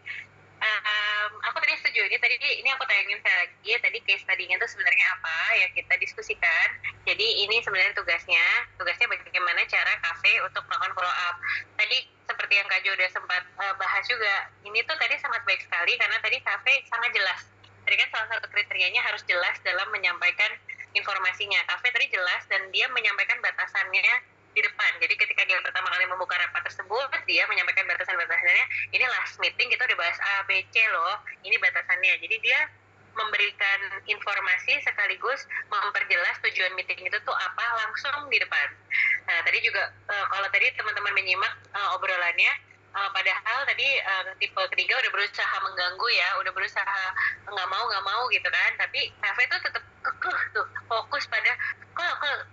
Aku tadi setuju. Ini aku tayangin sekali lagi. Tadi case study-nya itu sebenarnya apa yang kita diskusikan. Jadi ini sebenarnya tugasnya bagaimana cara Cafe untuk melakukan follow up. Tadi seperti yang Kak Jo udah sempat bahas juga. Ini tuh tadi sangat baik sekali karena tadi Cafe sangat jelas. Tadi kan salah satu kriterianya harus jelas dalam menyampaikan informasinya. Cafe tadi jelas dan dia menyampaikan batasannya di depan. Jadi ketika dia pertama kali membuka rapat tersebut, dia menyampaikan batasan-batasannya. Ini last meeting kita udah bahas A, B, C loh. Ini batasannya. Jadi dia memberikan informasi sekaligus memperjelas tujuan meeting itu tuh apa langsung di depan. Nah, tadi juga kalau tadi teman-teman menyimak obrolannya, padahal tadi tipe ketiga udah berusaha mengganggu ya, udah berusaha nggak mau gitu kan, tapi Cafe tuh tetap kekeh tuh fokus pada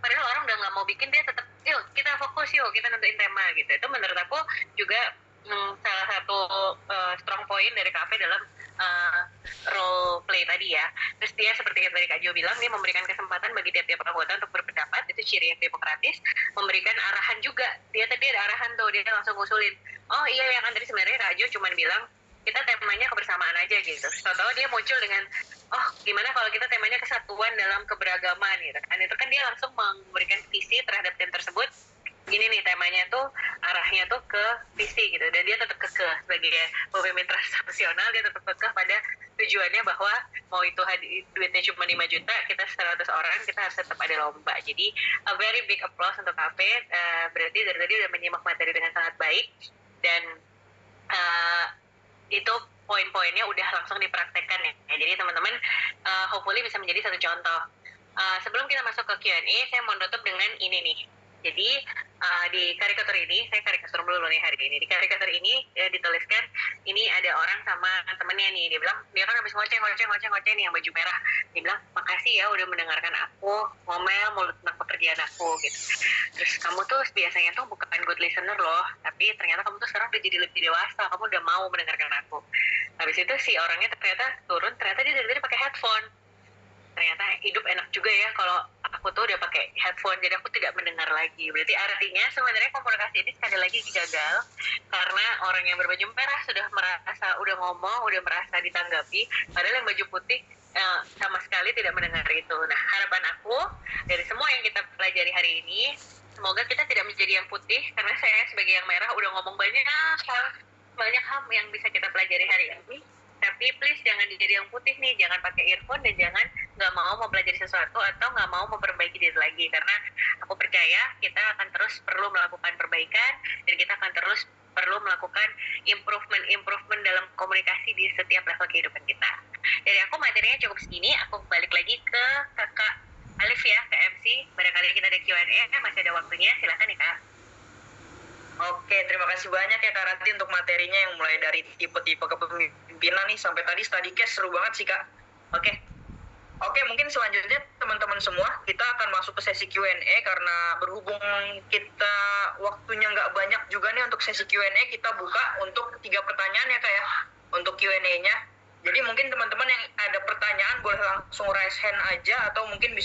padahal orang udah nggak mau bikin, dia tetap yuk kita fokus, yuk kita nentuin tema gitu. Itu menurut aku juga salah satu strong point dari Cafe dalam role play tadi ya. Terus dia seperti yang tadi Kak Jo bilang, dia memberikan kesempatan bagi tiap-tiap anggota untuk berpendapat, itu ciri yang demokratis. Memberikan arahan juga, dia tadi ada arahan tuh, dia langsung ngusulin, oh iya yang kan tadi sebenarnya Kak Jo cuma bilang kita temanya kebersamaan aja gitu. Tahu-tahu dia muncul dengan, oh gimana kalau kita temanya kesatuan dalam keberagaman gitu kan. Itu kan dia langsung memberikan visi terhadap tim tersebut. Gini nih temanya tuh, arahnya tuh ke visi gitu, dan dia tetap kekeh sebagai pemimpin transaksional, dia tetap kekeh pada tujuannya bahwa mau itu duitnya cuma 5 juta, kita 100 orang, kita harus tetap ada lomba. Jadi a very big applause untuk Cafe. Berarti dari tadi udah menyimak materi dengan sangat baik, dan itu poin-poinnya udah langsung dipraktekkan ya. Jadi teman-teman hopefully bisa menjadi satu contoh. Sebelum kita masuk ke Q&A, saya mau tutup dengan ini nih. Jadi di karikatur ini, saya karikatur dulu nih hari ini. Di karikatur ini dituliskan, ini ada orang sama temennya nih. Dia bilang, dia kan habis ngoceh nih yang baju merah. Dia bilang, makasih ya udah mendengarkan aku ngomel mulut tentang pekerjaan aku gitu. Terus kamu tuh biasanya tuh bukan good listener loh, tapi ternyata kamu tuh sekarang udah jadi lebih dewasa, kamu udah mau mendengarkan aku. Habis itu si orangnya ternyata turun, ternyata dia dari tadi pakai headphone. Ternyata hidup enak juga ya kalau aku tuh udah pakai headphone, jadi aku tidak mendengar lagi. Berarti artinya sebenarnya komunikasi ini sekali lagi gagal karena orang yang berbaju merah sudah merasa, udah ngomong, udah merasa ditanggapi, padahal yang baju putih sama sekali tidak mendengar itu. Nah, harapan aku dari semua yang kita pelajari hari ini, semoga kita tidak menjadi yang putih, karena saya sebagai yang merah udah ngomong banyak hal yang bisa kita pelajari hari ini. Tapi please jangan jadi yang putih nih, jangan pakai earphone dan jangan nggak mau mempelajari sesuatu atau nggak mau memperbaiki diri lagi, karena aku percaya kita akan terus perlu melakukan perbaikan dan kita akan terus perlu melakukan improvement dalam komunikasi di setiap level kehidupan kita. Dari aku materinya cukup segini, aku balik lagi ke kakak Alif ya, ke MC. Barangkali kita ada Q&A, masih ada waktunya, silakan ya kak. Oke, terima kasih banyak ya Kak Rati untuk materinya yang mulai dari tipe-tipe kepemimpinan nih sampai tadi study case, seru banget sih Kak. Oke, mungkin selanjutnya teman-teman semua kita akan masuk ke sesi Q&A karena berhubung kita waktunya nggak banyak juga nih untuk sesi Q&A, kita buka untuk 3 pertanyaan ya Kak ya untuk Q&A-nya. Jadi mungkin teman-teman yang ada pertanyaan boleh langsung raise hand aja atau mungkin bisa